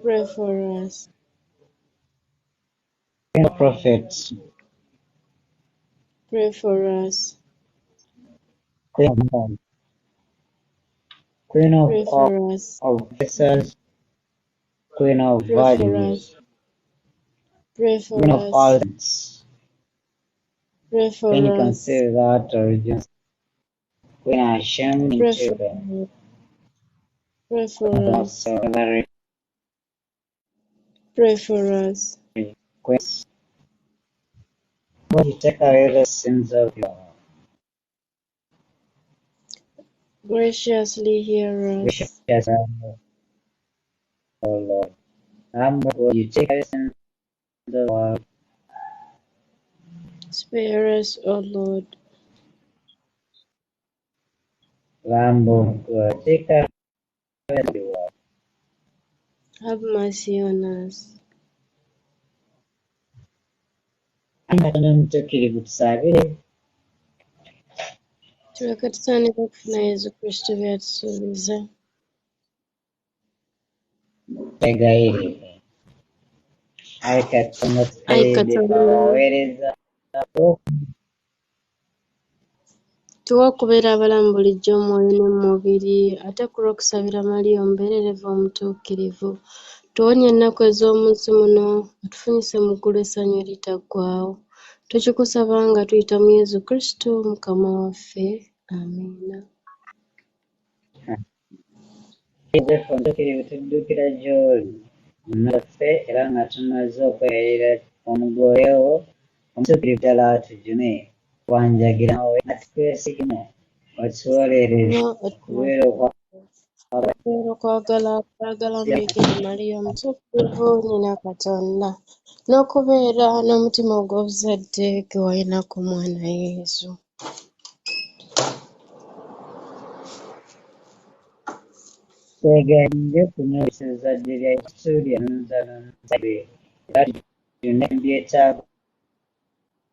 Pray for us. Queen of Prophets, Pray for us. Queen of God, Queen of Pray all for us. of blessings, Queen of Pray for virgins, us. Pray for Queen of all us. things, Pray Queen for us. conceived without origin, when I shun Pray into for the us. Pray for us. every Pray for us. request. Lord, you take away the sins of your Graciously hear gracious us. O Lord. Lamb of God, you take away the sins of the world. Spare us, O Lord. Lamb of God, take away the world. Have mercy on us. Katono omutuukirivu tusabire. Tuleke tutandika okufuna Yesu Kristo by'atusuubiza. Twegayirire. Ayi Katonda Ayi tuteeredde Katonda, omuweereza tuwa okubeera abalamu bulijjo omwoyo ne mu mubiri, ate ku lw'okusabira Mariya omubeererevu omutuukirivu, tuwonye ennaku ez'omunsi muno, atufunyise mu ggulu essanyu eritaggwaawo. Tukikusaba nga tuyita mu Yesu Kristo Mukama waffe. Amiina. Yozefu omutuukirivu tuddukira gy'oli munaffe era nga tumaze okwegayirira omugole wo omutuukirivu ddala atujune wanjagira nawe atukwesigimu otuwolereze okubeera Okwagala omuyigire Mariya omutuukirivu nnyina Katonda, n'okubeera n'omutima ogw'obuzadde ge walina ku mwana Yesu. twegayirire kunywesa ezzadde lya Yesu lyanunza n'omuzaire era tujune byetaago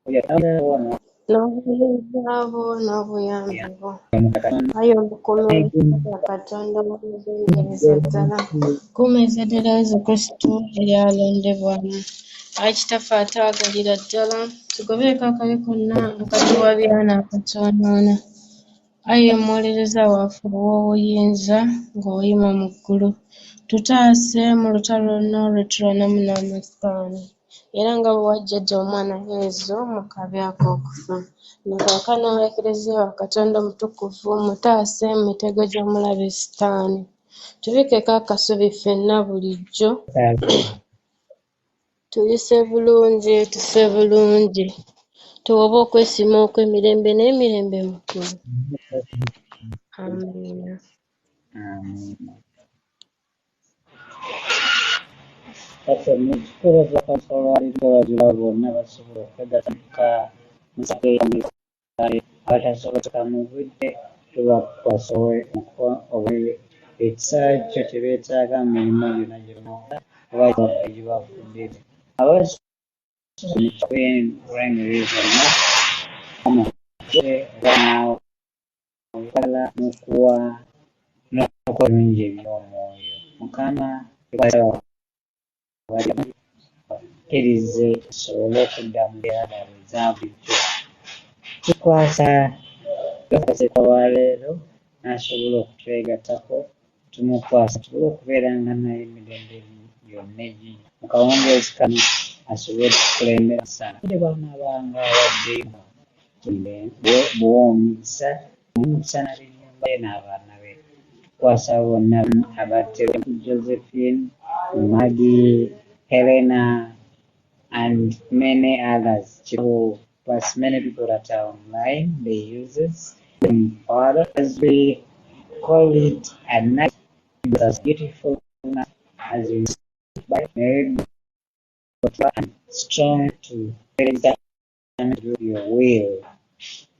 byonna N'obuweereza bwo n'obuyambi bwo. Ayi omukuumi ya Katonda omugendereza ddala, kuumiza ddala Yesu Kristo eryalondebwamu. Ayi Kitaffe ataagalira ddala, tugobeeko akabi konna akatuwabya n'akatwonoona. Ayi omuweereza waffe ow'obuyinza ng'oyima mu ggulu, tutaase mu lutalo lwonna olwetulwanamu n'amasitaani, era nga bwe wajjajja omwana Yesu mu kabi ak'okufa. Ne kaakano Eklezia wa Katonda omutukuvu mutaase mu mitego gy'omulabe Sitaani. Tubikkeko akasubi ffenna bulijjo, tuyise bulungi, tufe bulungi, tuwobe okwesiima okw'emirembe n'emirembe mu ggulu. Amiina. kati mu kikolo ky'akasolwaliro abajula bonna basobola okwegatta mu nsako ey'omukaale abatasoboka mu budde tubakwasa ekisa kyo kye beetaaga mu mirimu gyonna gye bakola oba egibafuddeko abasobola primary zonna okwagala n'okuwa n'okukola ebirungi eby'omwoyo. Mukama akkirize tusobole okuddamu mbeera zaabwe eza bulijjo. Tukwasa Yokaseeka wa leero n'asobola okutwegattako, tumukwasa tusobole okubeeranga naye emirembe yonna egiri mu kawungeezi kano asobole okutukulembera sana ate bw'anaabanga awaddeyo buwa omukisa n'ennyumba ye n'abaana be. Tukwasa bonna abattere Josephine, Maggie, Helena, and many others. Plus many people that are online, they use this. Father, as we call it a night, as beautiful as we by Mary, but strong to do your will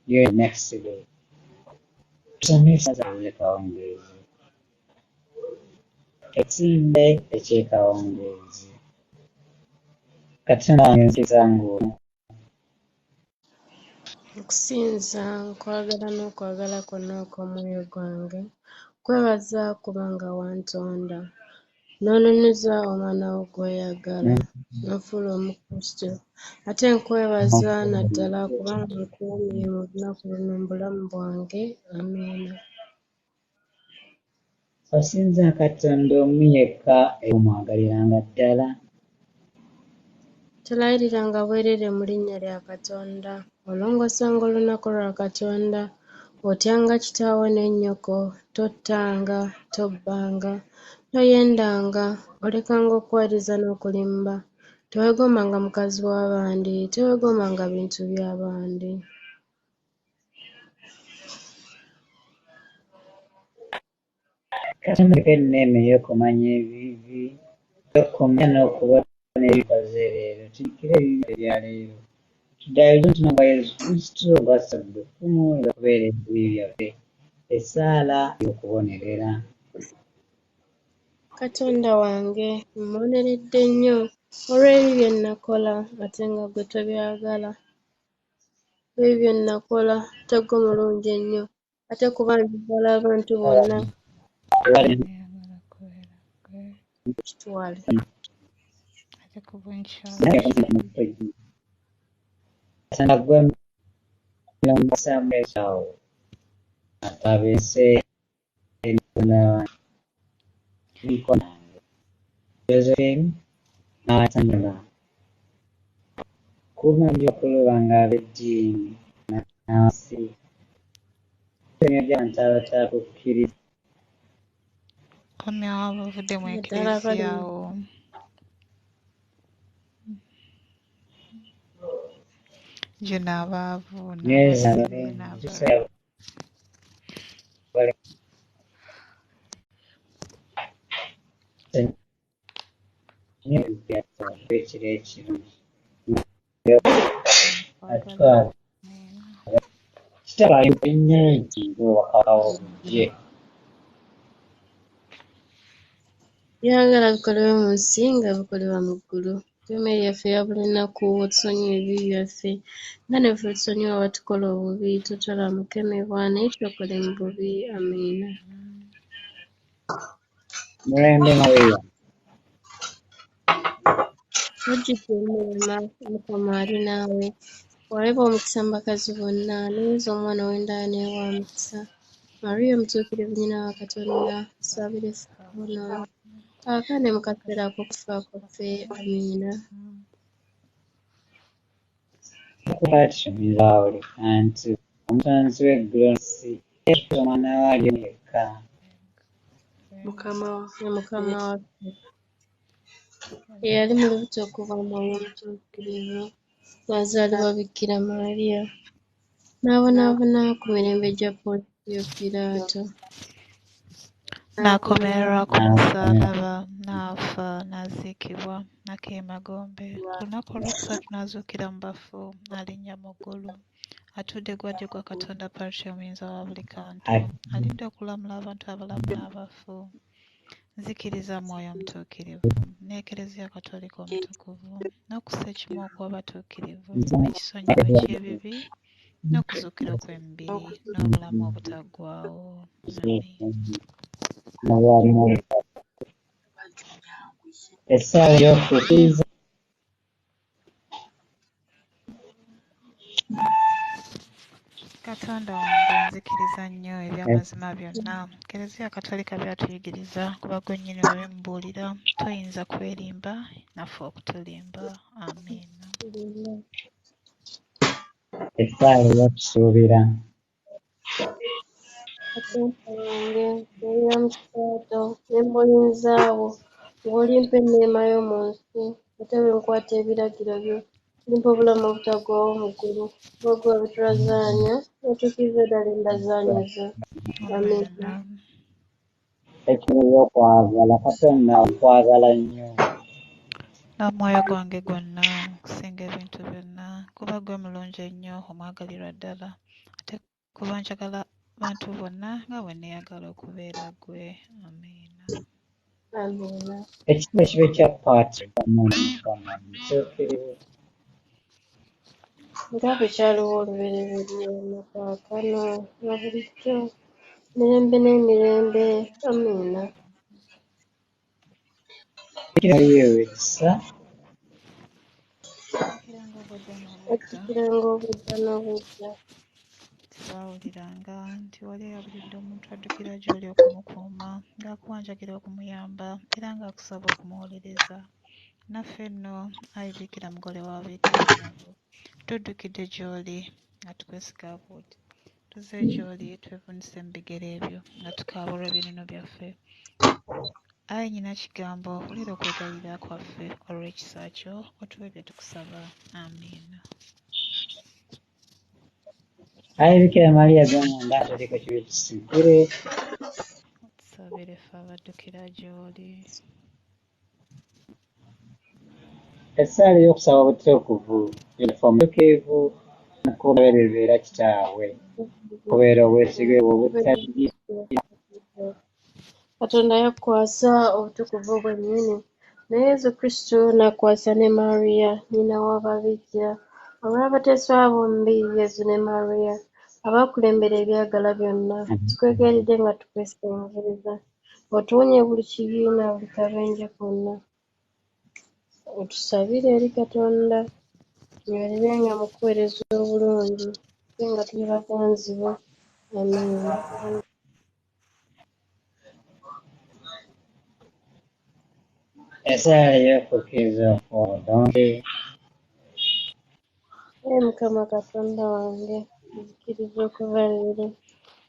during next day. Kawungeezi. Ekisinde eky'ekawungeezi. Katonda wange nziza ng'ono. Okusinza nkwagala n'okwagala kwonna okw'omwoyo gwange, kwebaza kubanga wantonda, n'onunuza omwana wo gw'oyagala, n'ofuula omukristo. Ate nkwebaza naddala kubanga nkuumye mu lunaku luno mu bulamu bwange. Amiina. Osinza Katonda omu yekka omwagaliranga ddala. Tolayiriranga bwereere mu linnya lya Katonda, olongosanga olunaku lwa Katonda, Otyanga kitaawo ne nnyoko, tottanga, tobbanga, toyendanga, olekanga okwaliza n'okulimba, teweegombanga mukazi w'abandi, teweegombanga bintu by'abandi. Katonda mpa enneeme y'okumanya ebibi, y'okumanya n'okubona ebikoze leero, tujjukire ebibi ebya leero. Today don't know Yesu Kristo obasabye effumu okubeera ebibi byaffe, essaala y'okubonerera. Katonda wange, mboneredde nnyo olw'ebyo bye nakola ate nga ggwe tobyagala. Ebyo bye nakola ate ggwe mulungi ennyo, ate kuba njagala abantu bonna. Nayagala kubeera gwe Kitwale. ate ku bw'enkyalo Katonda ggwe mulongosamu ekyawo abense n'abantu Josephine n'abatanyuma kuuma by'okulubanga ab'eddiini n'abansi ebyo by'abantu abatakukkiriza komyawo abavudde mu Naddala bali ekleziyawo gye n'abaavu n'abasibe n'abalala. ekiro ekirungi atwala kitabayo ennyingi ng'owakawo bujje byagala bikolebwe mu nsi nga bikolebwa mu ggulu. Emmere yaffe eya buli lunaku otusonyiwe ebibi byaffe nga ne ffe tusonyiwa abatukola obubi, totwala mukemebwa naye tukole mu bubi. Amiina. mulembe Maria Mujjudde enneema, Mukama ali naawe, waleeba omukisa mu bakazi bonna, n'oyinza omwana w'endaala ne wa mukisa. Maria omutuukirivu nnyina wa Katonda, tusabire ffe aboonoonyi, kaakano ne mu kaseera ak'okufa kwaffe. Amiina. okubaatumiza buli kantu omutonzi w'eggulu n'ensi Yesu omwana we ali omu yekka Mukama waffe eyali mu lubuto okuva mu Mwoyo Omutuukirivu, n'azaalibwa Bikira Maria, n'abonaabona ku mirembe gya Pontiyo Piraato, N'akomererwa ku musaalaba, n'afa, n'aziikibwa, n'akeemagombe. Ku lunaku olwokusatu n'azuukira mu bafu, n'alinnya mu ggulu. Atudde eggwadde gwa Katonda Parisi omuyinza wa buli kantu. Alinde okulamula abantu abalamu n'abafu. Nzikiriza Mwoyo Omutuukirivu, n'Eklezia Katolika Omutukuvu, n'okussa ekimu okw'abatuukirivu, n'ekisonyiwo ky'ebibi, n'okuzuukira okw'emibiri, n'obulamu obutaggwaawo. essaawa ey'okukkiriza Katonda wange, nzikiriza nnyo eby'amazima byonna Eklezia Katolika by'atuyigiriza kuba gwe nnyini webimubuulira, toyinza kwerimba naffe okutulimba. Amiina. essaawa ey'okusuubira Katonda wange, mbeerera mu kisaato ne mbolinzaawo ng'olimpa enneema y'omu nsi, ate bwe nkwata ebiragiro byo, limpa obulamu obutaggwaawo mu ggulu, ng'ogwe wabitulazaanya, n'otuukiriza ddala endazaanyizo. Amiina. ekiriyo okwagala Katonda nkwagala nnyo N'omwoyo gwange gwonna okusinga ebintu byonna, kuba gwe mulungi ennyo omwagalirwa ddala, ate kuba njagala bantu bonna nga bwe neeyagala okubeera ggwe. Amiina. Amiina. ekiro kibe kya Patrick Mukama Omutuukirivu Nga bwe kyaliwo olubereberye na kaakano na bulijjo mirembe n'emirembe. Amiina. ekiriyo ekisa Okukiranga obudda n'obudda. Baawuliranga nti wali eyabulidde omuntu addukira gy'oli okumukuuma, ng'akuwanjagira okumuyamba era ng'akusaba okumuwuliriza. Naffe nno, Ayi Bikira mugole wa Bikira Nnavu, tuddukidde gy'oli nga tukwesiga buti. tuzze gy'oli twevunisa mu bigere ebyo nga tukaaba olw'ebineno byaffe. Ayi nyina kigambo wulira okwegayirira kwaffe olw'ekisa kyo otuwe bye tukusaba. Amiina. Ayi Bikira Maria gw'omunda atoliko kibi tusinkire. Otusabire ffe abaddukira gy'oli. Essaala ey'okusaba obutukuvu yaffe omutuukirivu n'okugoberera era kitaawe kubeera obwesigwa bwo obutaggya. Katonda yakwasa obutukuvu bwennyini ne Yezu Kristo n'akwasa ne Mariya nnyina w'ababikira olw'abateeswa bombi Yezu ne Mariya abaakulembera ebyagala byonna. Tukwegayiridde nga tukwesengereza otuwonye buli kibiina buli kabenje konna. Otusabire eri Katonda tunywererenga mu kuweereza obulungi ffe nga tuli baganzi bo. Amiina. Essaala ey'okukkiriza okw'obudongo. Ee Mukama Katonda wange, nzikiriza okuva leero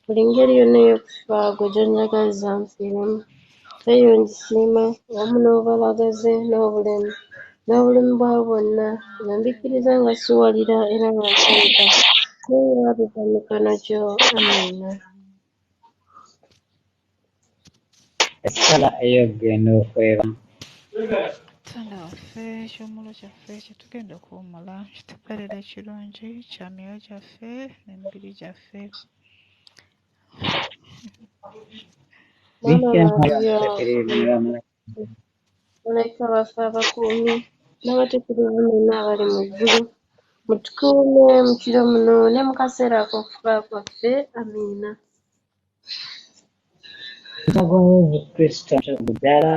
buli ngeri yonna ey'okufaago gy'onjagaliza nfiiremu. Eyo ngisiima wamu n'obubalagaze n'obulemu bwa bwonna nga mbikkiriza nga siwalira era nga nsanyuka n'era biva mu mikono gyo. Amiina. Essaala ey'okugenda okweba. Katonda waffe ekyomuliro kyaffe kye tugenda okuwummula kitubeerera ekirungi kya myoyo gyaffe n'emibiri gyaffe. Bikira Maria omutuukirivu bamalayika baffe abakuumi n'abatuukirivu mwenna abali mu ggulu mutukuume mu kiro muno ne mu kaseera ak'okufa kwaffe. Amiina. Omukisa gwa Yezu Kristo omutukuvu ddala.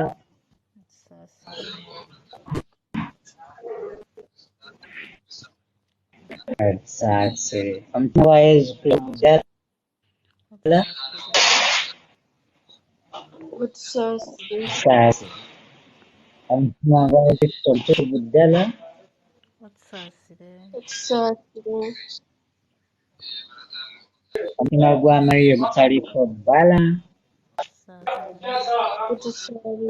Tusaasire. Omutima gwa Yezu Kristo ddala. Otusaasire. Tusaasire. Omutima gwa Yezu Kristo omutukuvu ddala. Otusaasire. Otusaasire. Omutima gwa Mariya ogutaliiko bbala. Otusaasire.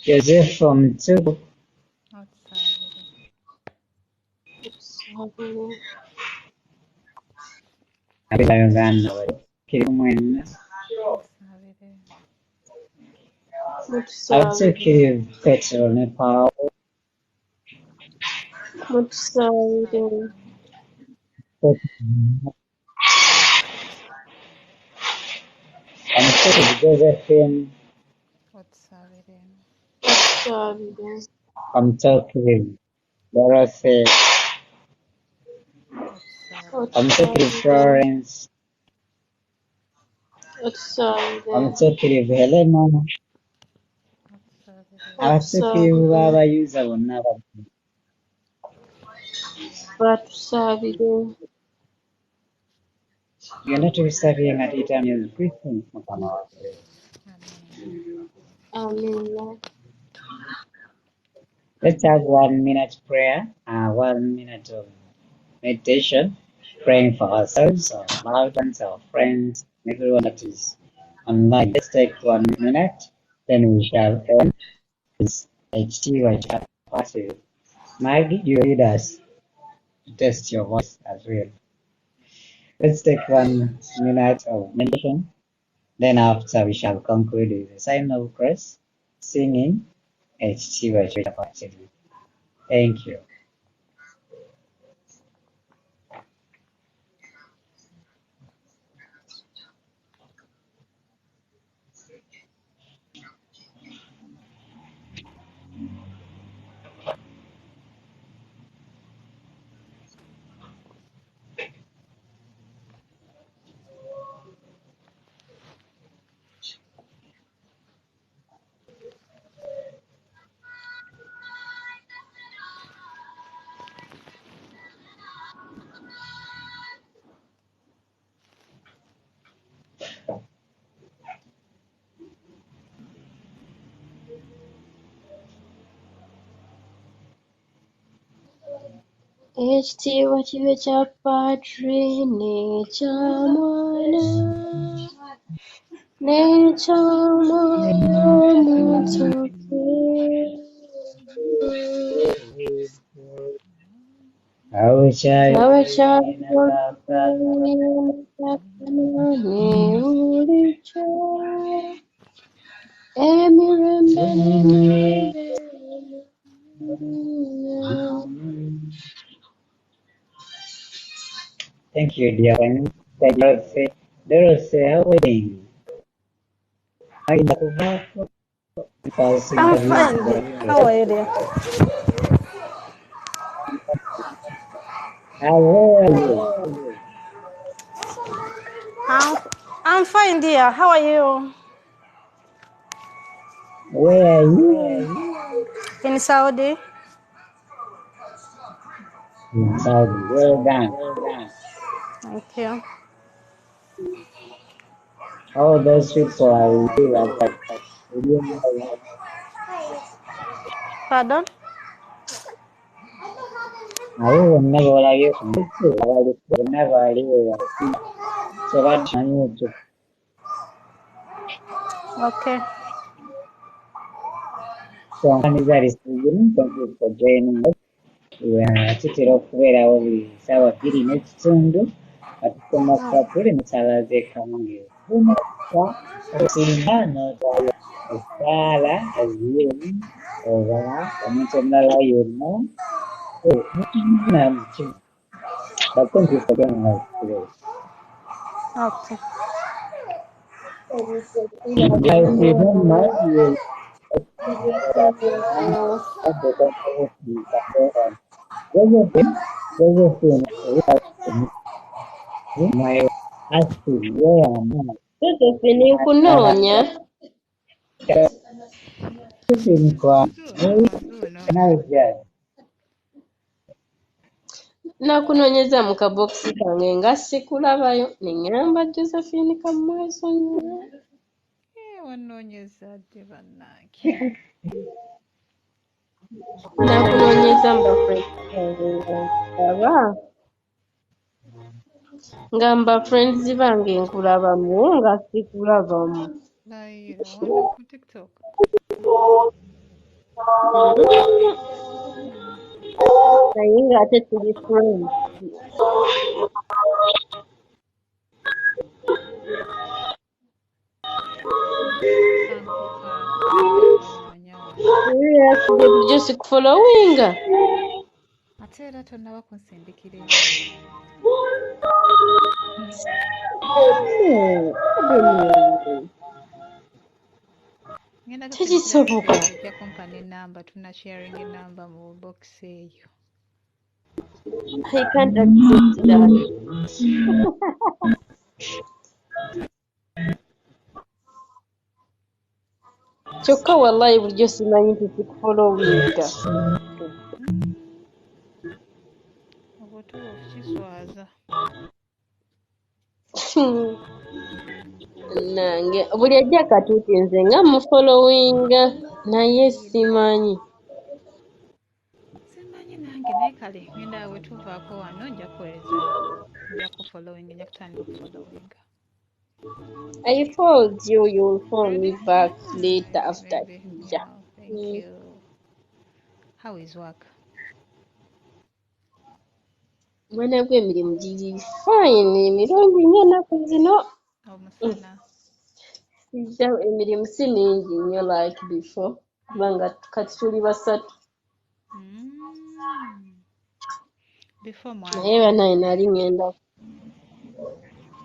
Yozefu omutukuvu. Otusaasire. Ab'Uganda bakkirivu mwenna. Abatuukirivu Petero ne Pawulo. Mutusaasire. Omutuukirivu Josephine. Otusaasire. Omutuukirivu Dorothy. Omutuukirivu Florence. Otusaasire. Omutuukirivu Helena. Abatuukirivu b'abayuza bonna batusaabire. byonna tubisabye nga tuyita Yezu Kristo Mukama waffe. Amiina. Let's have 1 minute prayer, 1 minute of meditation, praying for ourselves, our loved ones, our friends, and everyone that is online. Let's take 1 minute, then we shall end this HT or party. Maggie, you lead us to test your voice as well. Let's take 1 minute of meditation. Then after we shall conclude with a sign of grace, singing HT by Twegateko+Mu+Sapule+N'Ekisinde. Thank you. Ekitiibwa kibe kya Patri n'ekya Mwana n'ekya Mwoyo Omutukuvu. awo kyali Awe na kaakano ne bulijjo emirembe n'emirembe. Thank you, dear one. Dorothy, how are you doing? Agenda kuvaako because I'm interview fine, dear. How are you, dear? How are you? I'm fine, dear. How are you? Where are you? In Saudi? In Saudi. Well done. Thank you. All those people are with you at that. Pardon? Abo bonna boolabye ku mutwe abaliko bonna baaliwo wasi so bakimanyi ekyo. Okay. So nkaniza lisizini, thank you for joining us. Kitera okubeerawo buli ssaawa 2:30 katukoma Sapule musalaze kange bunaka okusinga n'otwala esaala eziyemu oba omuntu omulala yonna namuki. But thank you for joining us today. Okay. If you don't mind, you my asking where am I? Josephine nkunoonya. Nakunoonyeza mu kabokisi kange nga sikulabayo ne ŋŋamba Josephine kamwesonyiwe. Wanoonyeza dde bannange. Nakunoonyeza mu bafrenzi bange nga nkulaba. Ngamba friends bange nkulabamu nga sikulabamu. Layira wano ku TikTok. Naye ng'ate tuli friends. Serious did just following. Ate era tonnaba kunsindikira tekisoboka. ejja kumpa n'ennamba tuna sharing ennamba mu bokisi eyo. I can't accept that. Kyokka wallahi bulijjo simanyi nti sikufolowinga. Obutuufu kiswaza. Nange buli ajja akatuuti nze nga mufolowinga naye simanyi. Simanyi nange naye kale ngenda we tuvaako wano nja kuweereza nja kufollowing nja kutandika okufollowinga. I told you you'll phone me back later after Hija. Wow, thank you. How is work? Mwana gw'emirimu giri fine emirungi nnyo ennaku zino. Omusana. Hija emirimu si mingi nnyo like before kubanga kati tuli basatu. Before mwana. Naye banaye nali ngenda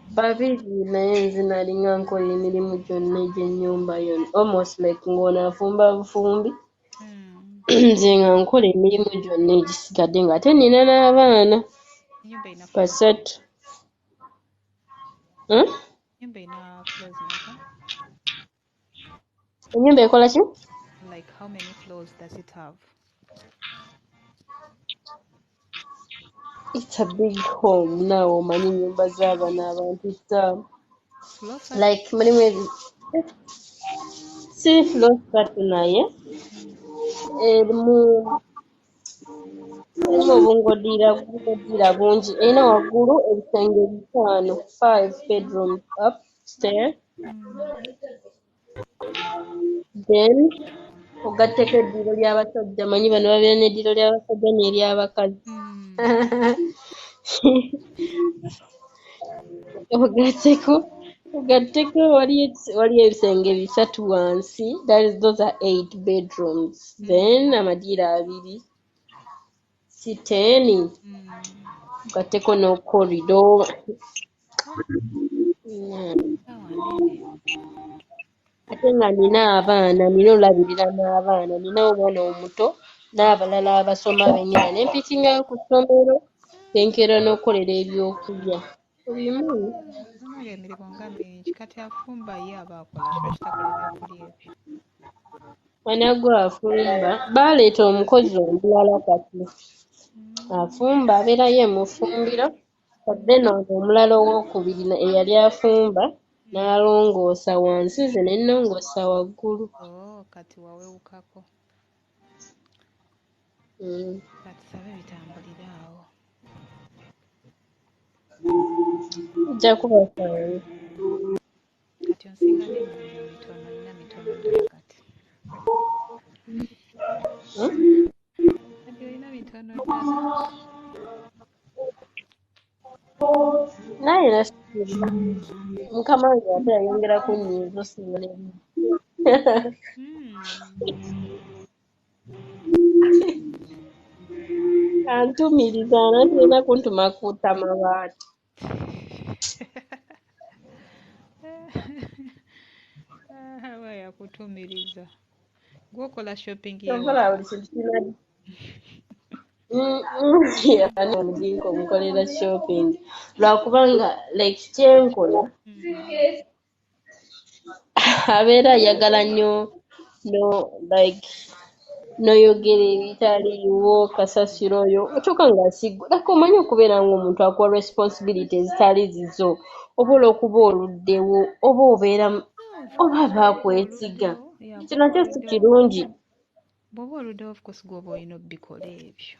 babiri naye nze nali nga nkola emirimu gyonna egy'ennyumba yonna almost like ng'ono afumba bufumbi. Nze nga nkola emirimu gyonna egisigadde ng'ate nina n'abaana basatu. Ennyumba ina floors mmeka? Ennyumba ekola ki? Like how many floors does it have? It's a big home now omanyi ennyumba z'abaana abantu ttaano. Like mulimu si floor ssatu naye erimu Erimu obungodira bungi. Erina waggulu ebisenge 5, 5 bedrooms upstairs. Then ogatteko eddiro ly'abasajja. Manyi bano babeera n'eddiro ly'abasajja n'ery'abakazi. Ogatteko waliyo ebisenge 3 wansi. Those are 8 bedrooms. Then amadiiro 2 si 10. Ogatteko no corridor. Ate nga nina olabirira n'abaana. Nina omwana omuto n'abalala abasoma bennyina ne mpikingayo ku ssomero benkera n'okukolera ebyokulya. Obimu Onaga emirimu nga mingi kati afumba ye aba akola kiba kitakola ebyokulya ebyo. Wanagwa afumba baleeta omukozi omulala kati afumba abeera ye mufumbiro kadde noono omulala owookubiri eyali afumba n'alongoosa wansi nze ne nnongoosa waggulu. Kati wawewukako. Kati sabe bitambulira awo. Ojja kuba sawe. Kati onsinga n'emirimu mitono, nina mitono ddala kati. Kati olina mitono ddala. Naye nasiba mukama wange ate yayongera kunnyiiza osinga n'emu. Antumiriza anateena kuntuma kuutta mabaati. Aba yakutumiriza. Gwokola shopping Tokola buli kintu kirina omuginko omukolera shopping lwakubanga like kyenkola abeera ayagala nnyo noyogera ebitaliiwo kasasiro oyo otuuka nga asiggulako omanyi okubeera ng'omuntu akuwa responsibility ezitali zizo oba olw'okuba oluddewo oba obeera oba baakwesiga ekyo nakyo si kirungi. Bw'oba oluddewo of course gw'oba olina obbikola ebyo.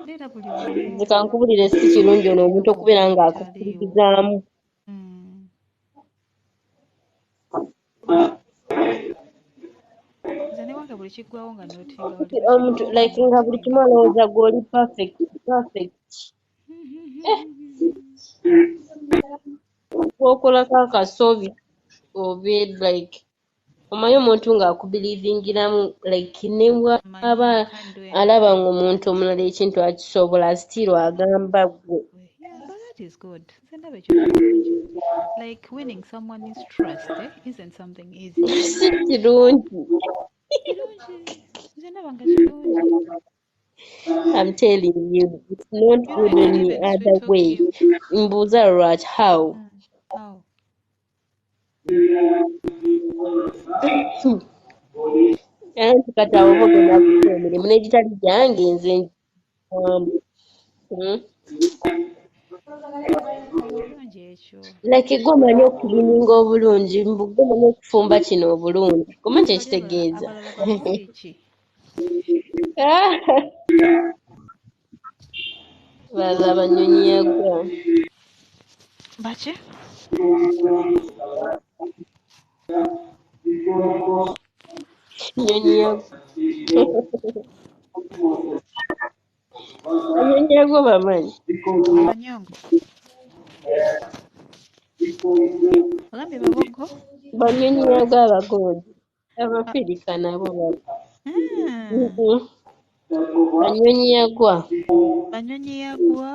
Neera buli Nze kankubulire si kirungi ono omuntu okubeera ng'akufuukizaamu. Nze ne wange buli kiggwawo nga nootinga omuntu like nga buli kimu alowooza gw'oli perfect. Bw'okolako akasobi obe like omanyi omuntu ng'akubiliivingiramu like ne bw'aba alaba ng'omuntu omulala ekintu akisobola still agamba gwe. Yeah, but that is good. Ndaba ekyo kirungi. Like winning someone's trust isn't something easy. Si kirungi. Kirungi. Nze ndaba nga kirungi. I'm telling you, it's not good any other way. Mbuuza lwaki how? How? Anti kati abo bagenda kukola emirimu n'egitali gyange nze Kirungi ekyo. like gwe omanyi okukirininga obulungi gwe omanyi okufumba kino obulungi omanyi kyekitegeeza. Abalala bakozi ki? Balala banyonyi yagwa. Baki? Nyonyi yagwa. Nyonyi yagwa bamanyi. Abanyongo. Olambye babogo? Banyonyi yagwa abagoodi. Abafirika nabo bali. Banyonyi yagwa. Banyonyi yagwa.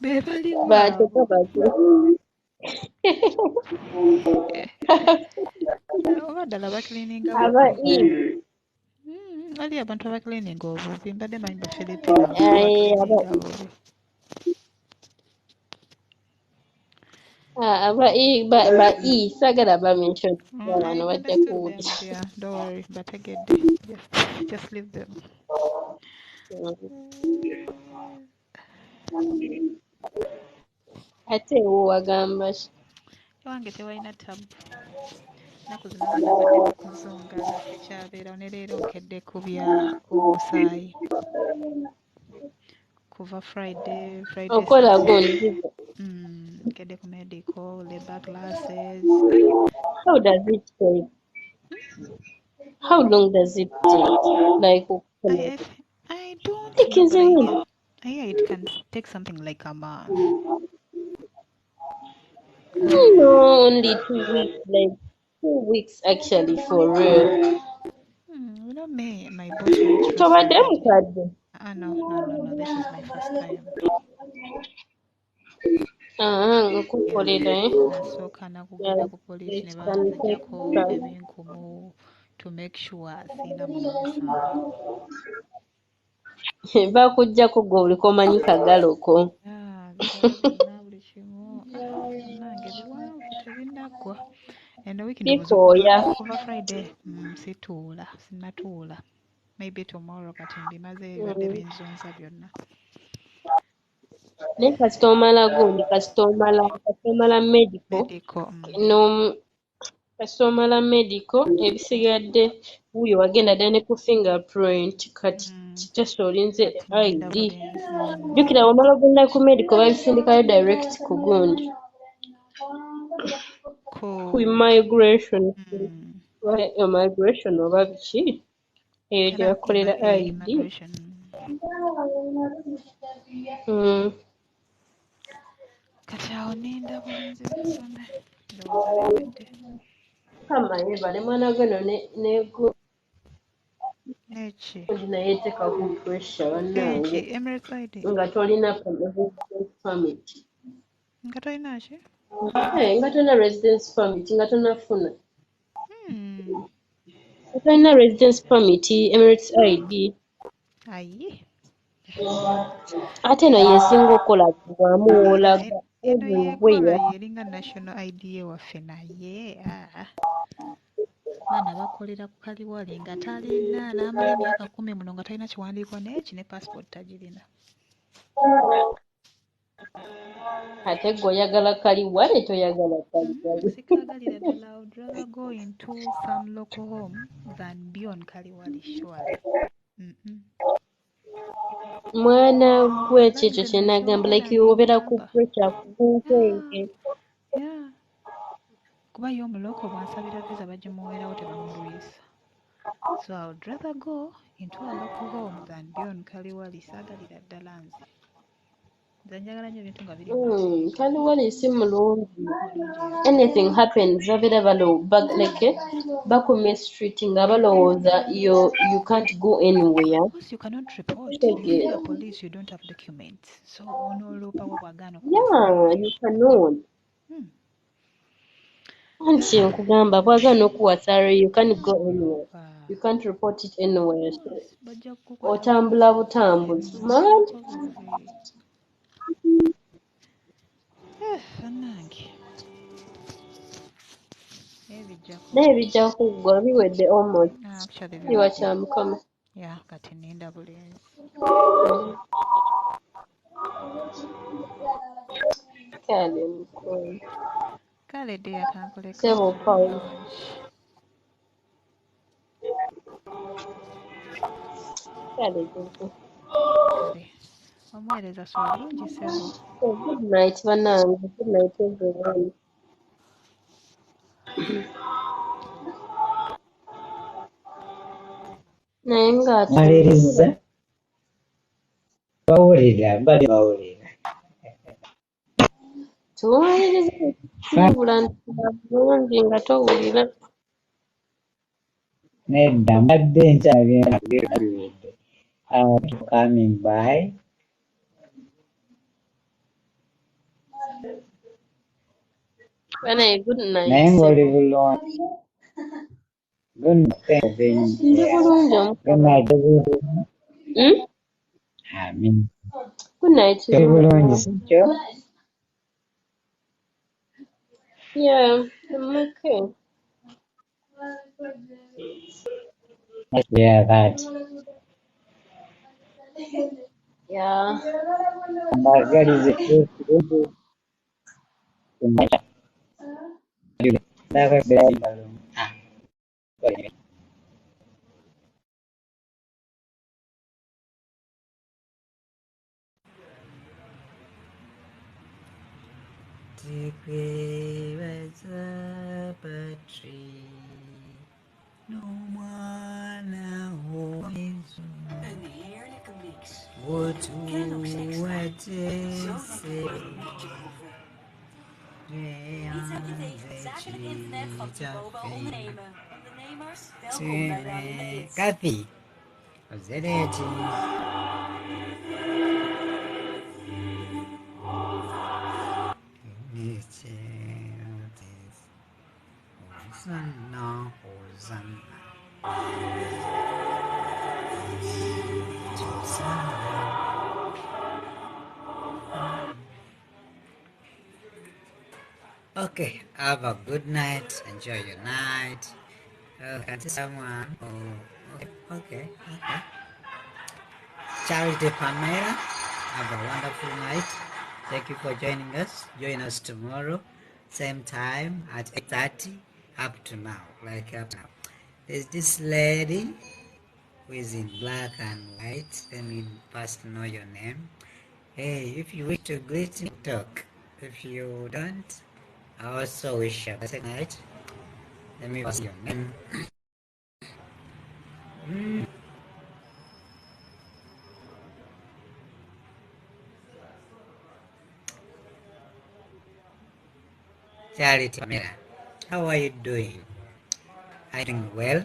Be baliwa. Baateka batyo. Oba ddala bakilininga aba waliyo abantu abakilininga obubi mbadde manyi bafiripina bakilininga bubi. saagala bamention bano bajja kuwulira. Yeah, don't worry, bategedde. Just leave them. Ate wo wagamba ki? Wange tewalina tabu. Ennaku zino abaana badde bakuzungaza sikyabeerawo ne leero nkedde ku bya omusaayi kuva Friday Okola gundi. nkedde ku medical labor classes. Ayi, How does it take? How long does it take? Like, I don't like know, is but I it? hear it can take something like a month. No, only 2 weeks. Like 2 weeks actually for real. You know me, my boss will trust Tobadde somebody. mukadde. No. This is my first time. Nkukolera Nasooka nakugenda ku poliisi ne banziggyako ebinkumu to make sure sirina muno musango. bakuggyako gwe oliko omanyi kagaloko. Bikola byonna buli kimu. Nange biwanvu tebinaggwa. Eno wiiki ndobuze Bikooya. kuva Friday sinnatuula. Maybe tomorrow kati mbimaze bibadde binzunza byonna. Naye kasita omala gundi, kasita omala medical, kasita omala medical, ebisigadde wuuyo wagenda ddala ne ku fingerprint kati just olinze ID. Jjukira wamala ogenda ku medical babisindikayo direct ku gundi. Ku immigration. Immigration oba biki? Eyo gye bakolera ID. Kati awo ninda bulinzi busome. Ndowooza biwedde. Kama yebale mwana gweno negundi naye teekaku pressure bannange Emirates ID. nga tolina residence permit. Nga tolina ki? Nga tolina residence permit nga tonafuna. Nga tolina residence permit Emirates ID. Ayi. Ate eno yesinga okolagibwamu w'olaga eno yekola yeringa national ID ewaffe naye baana bakolera ku kaliwali nga talina n'amala emyaka 10 muno nga talina kiwandiiko n'eki ne passport tagirina. Ate gwe oyagala kaliwali toyagala kaliwali. Sikagalira ddala. I would rather go into some local home than be on kaliwali surely. Mwana gwe kyekyo kye nagamba like obeera ku pressure ku bunkenke. Kuba ye omuloko bwansabira visa bagimuweerawo tebamulwisa. So I would rather go into a local home than be on kaliwali. Saagalira ddala nze. Nze njagala nnyo ebintu nga biri mu kaliwali si mulungi. Anything happens babeera bakumye street nga balowooza you can't go anywhere. Of course you cannot report. You see the police, you don't have documents. So onooloopawo bwagaana you cannot. Anti nkugamba bwagaana okuwasa you can't go anywhere. You can't report it anywhere. Otambula butambuzi. Naye bijja kuggwa biwedde almost. Kiwa kya Mukama. Kati ninda bulinzi. Kale mukulu. Kale dde akankole Sebo Paul. Kale gugu. Omuweereza swali bulungi Sebo. Good night bannange. Good night everyone. Naye nga maliriza bawulira mbadde bawulira tuwuliriza ekibula bulungi nga towulira nedda mbadde nkyabyebiwedde coming by banaye good night naye ng'oli bulungi good night ndi bulungi amin good night oli bulungi sikyo yeah I'm okay. Nice to hear that. Yeah. God is a good Tukwebaza patri n'omwana w'omuweereza bw'otuwateese Kathy, Ozereti. Hosanna, Hosanna. Okay, have a good night. Enjoy your night. Can see someone? Oh, okay. Charity Pamela, have a wonderful night. Thank you for joining us. Join us tomorrow, same time at 8:30 up to now. There's this lady who is in black and white. Let me first know your name. Hey, if you wish to greet me, talk. If you don't, I also wish you a blessed night. Let me pass your name. Charity Pamela, how are you doing? Are you doing well?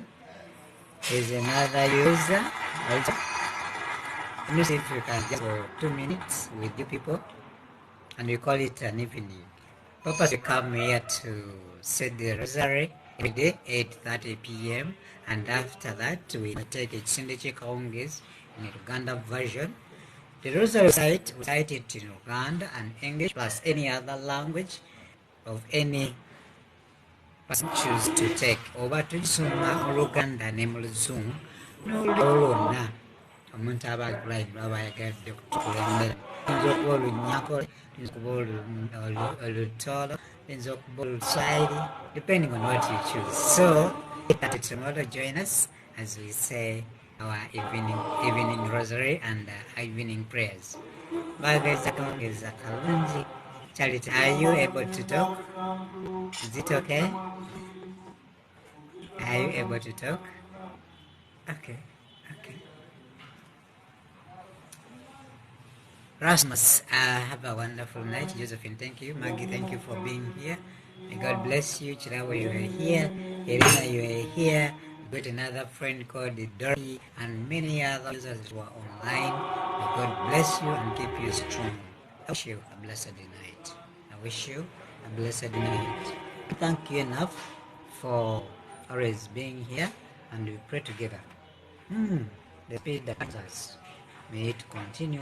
There's another user. Also, let me see if you can just for 2 minutes with you people, and we call it an evening. Purpose we come here to say the rosary every day, 8:30 p.m. And after that, we take Ekisinde Chikaonges in Uganda version. The rosary we cite it in Uganda and English plus any other language of any person choose to take. Oba tugisoma Oluganda ne mu Luzungu n'olulona omuntu aba agulayimu aba ayagadde okutukulembera. Oyinza okuba Olunyakole, oyinza okuba Olutolo, oyinza okuba Oluswahili, depending on what you choose. So, tomorrow join us as we say our evening rosary and evening prayers. Bageza kongeza kalungi. Charity, are you able to talk? Is it okay? Are you able to talk? Okay. Rasmus, have a wonderful night. Josephine, thank you. Maggie, thank you for being here. May God bless you. Chirawa, you are here. Elena, you are here. We've got another friend called Dorothy and many other users who are online. May God bless you and keep you strong. I wish you a blessed night. Thank you enough for always being here, and we pray together. The spirit that guides us, may it continue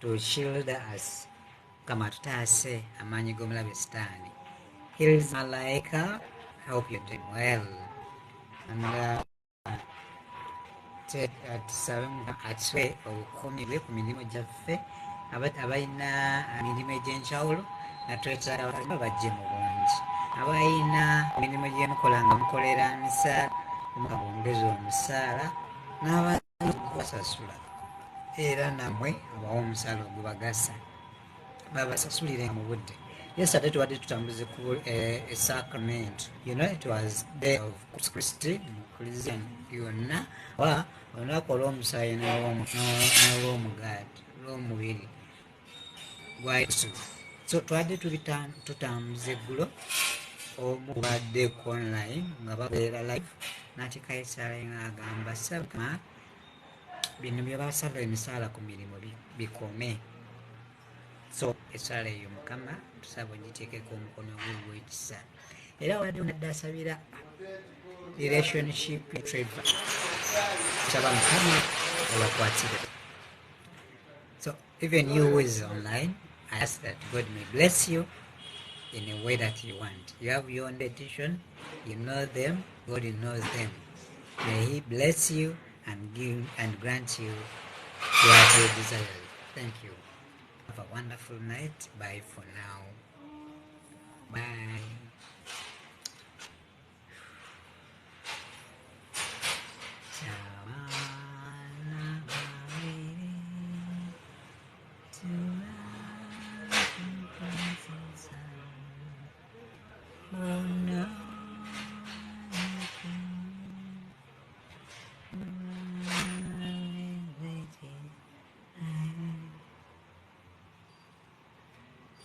to shield us. Kama tutase amanyi g'omulabe Sitaani. Heals Malaika, I hope you're doing well. And atuwe obukuumi bwe ku mirimu gyaffe abalina emirimu egy'enjawulo natwetaaga bajje mu bungi. Abalina emirimu gyemukola nga mukolera misaala omuka bongeza omusaala n'abandi kubasasula era nammwe abawa omusaala ogubagasa babasasulire mu budde. Yesterday tubadde tutambuze ku sacrament. It was day of Christi mu Christian yonna wa olunaku olw'omusaayi n'olw'omugaati olw'omubiri gwa Yesu. So tubadde tutambuza eggulo omu kubadde online nga babeera live nati Kaisari ng'agamba Sabama bino bye basala emisaala ku mirimu bikome. So esaala eyo Mukama tusaba ogiteekeko omukono gwe ogw'ekisa. Era wadde onadde asabira relationship Trevor. Tusaba Mukama obakwatire. So even you who is online, I ask that God may bless you in a way that you want. You have your own petition, you know them, God knows them. May He bless you and give and grant you what you desire. Thank you. Have a wonderful night. Bye for now. Bye. To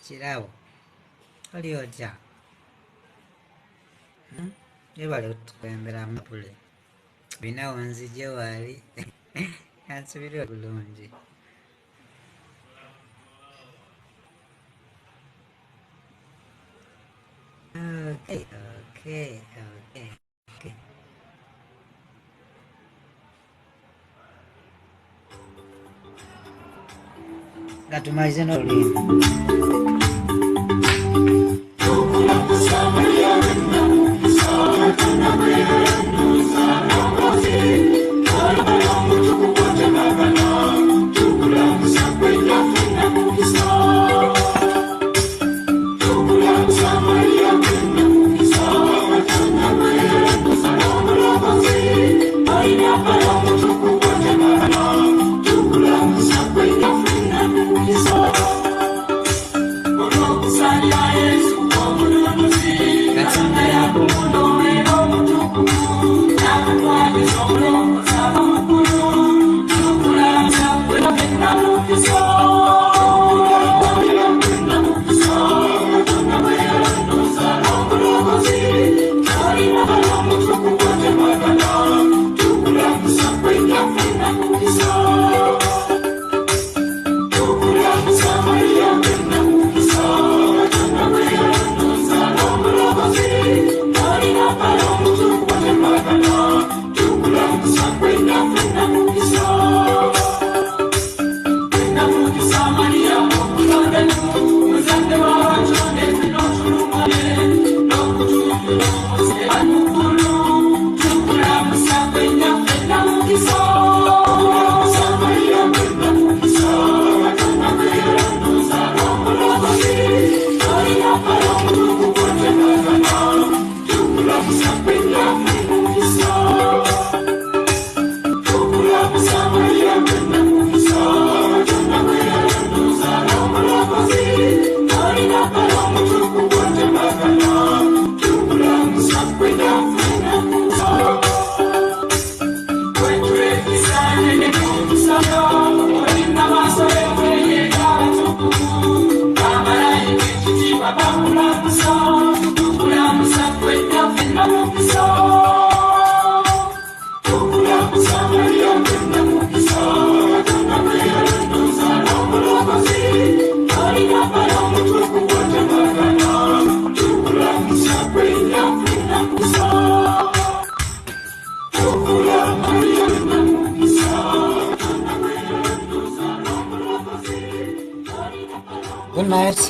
kirabo oli otya yebale okutukulembera amapule binawo nzije waali kansubire bulungi. Okay. Gatumalize n'olulimi.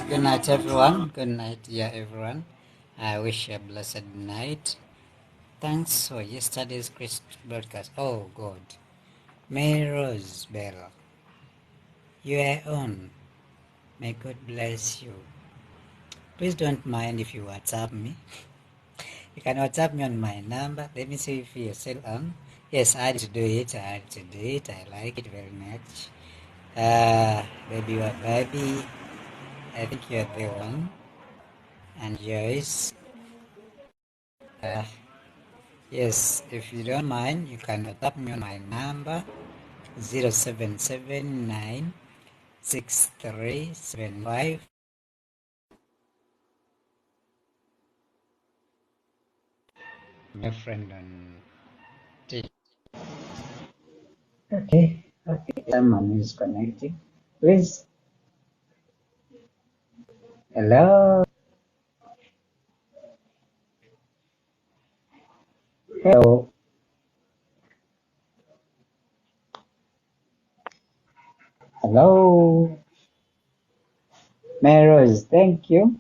Good night everyone. Good night, dear everyone. I wish you a blessed night. Thanks for yesterday's broadcast. Oh God. May Rose Bell, you are on. May God bless you. Please don't mind if you WhatsApp me. You can WhatsApp me on my number. Let me see if you're still on. Yes, I had to do it. I like it very much. Baby, I think you're the one. And Joyce. Yes, if you don't mind, you can WhatsApp me on my number 07796375. My friend on T. Okay, someone is connecting. Please. Hello. Hello. Hello. Rose, thank you.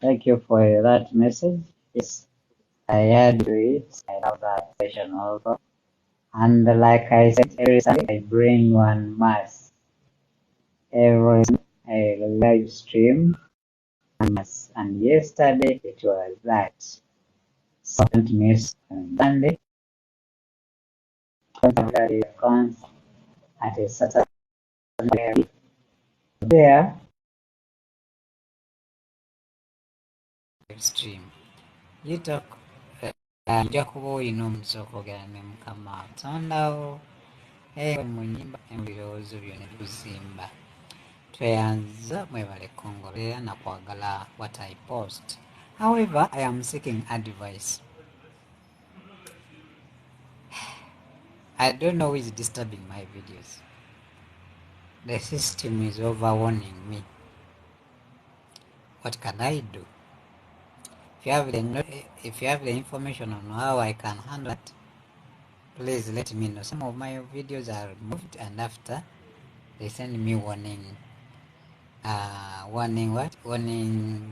Thank you for that message. Yes, I had to it. I love that session also. And like I said, every Sunday I bring one mass. Every I live stream mass. And yesterday it was that. So don't miss Sunday. Comes at a certain there. Stream. You talk. Nja kuba olina omusa okwogera ne Mukama Katonda wo mu nnyimba ebirowoozo byo ne bikuzimba. tweyanza mwebale kongolera na kwagala what I post. However, I am seeking advice. I don't know who is disturbing my videos. The system is overwhelming me. What can I do? If you have the information on how I can handle it, please let me know. Some of my videos are removed, and after they send me warning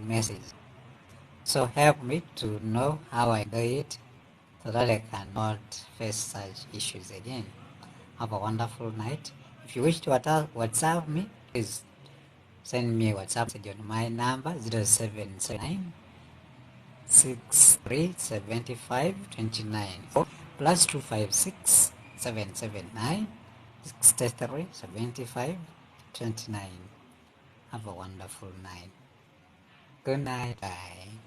message. So help me to know how I do it, so that I cannot face such issues again. Have a wonderful night. If you wish to WhatsApp me, please send me a WhatsApp message on my number 0779 637529 or +256 779 63 75 29. Have a wonderful night. Good night. Bye.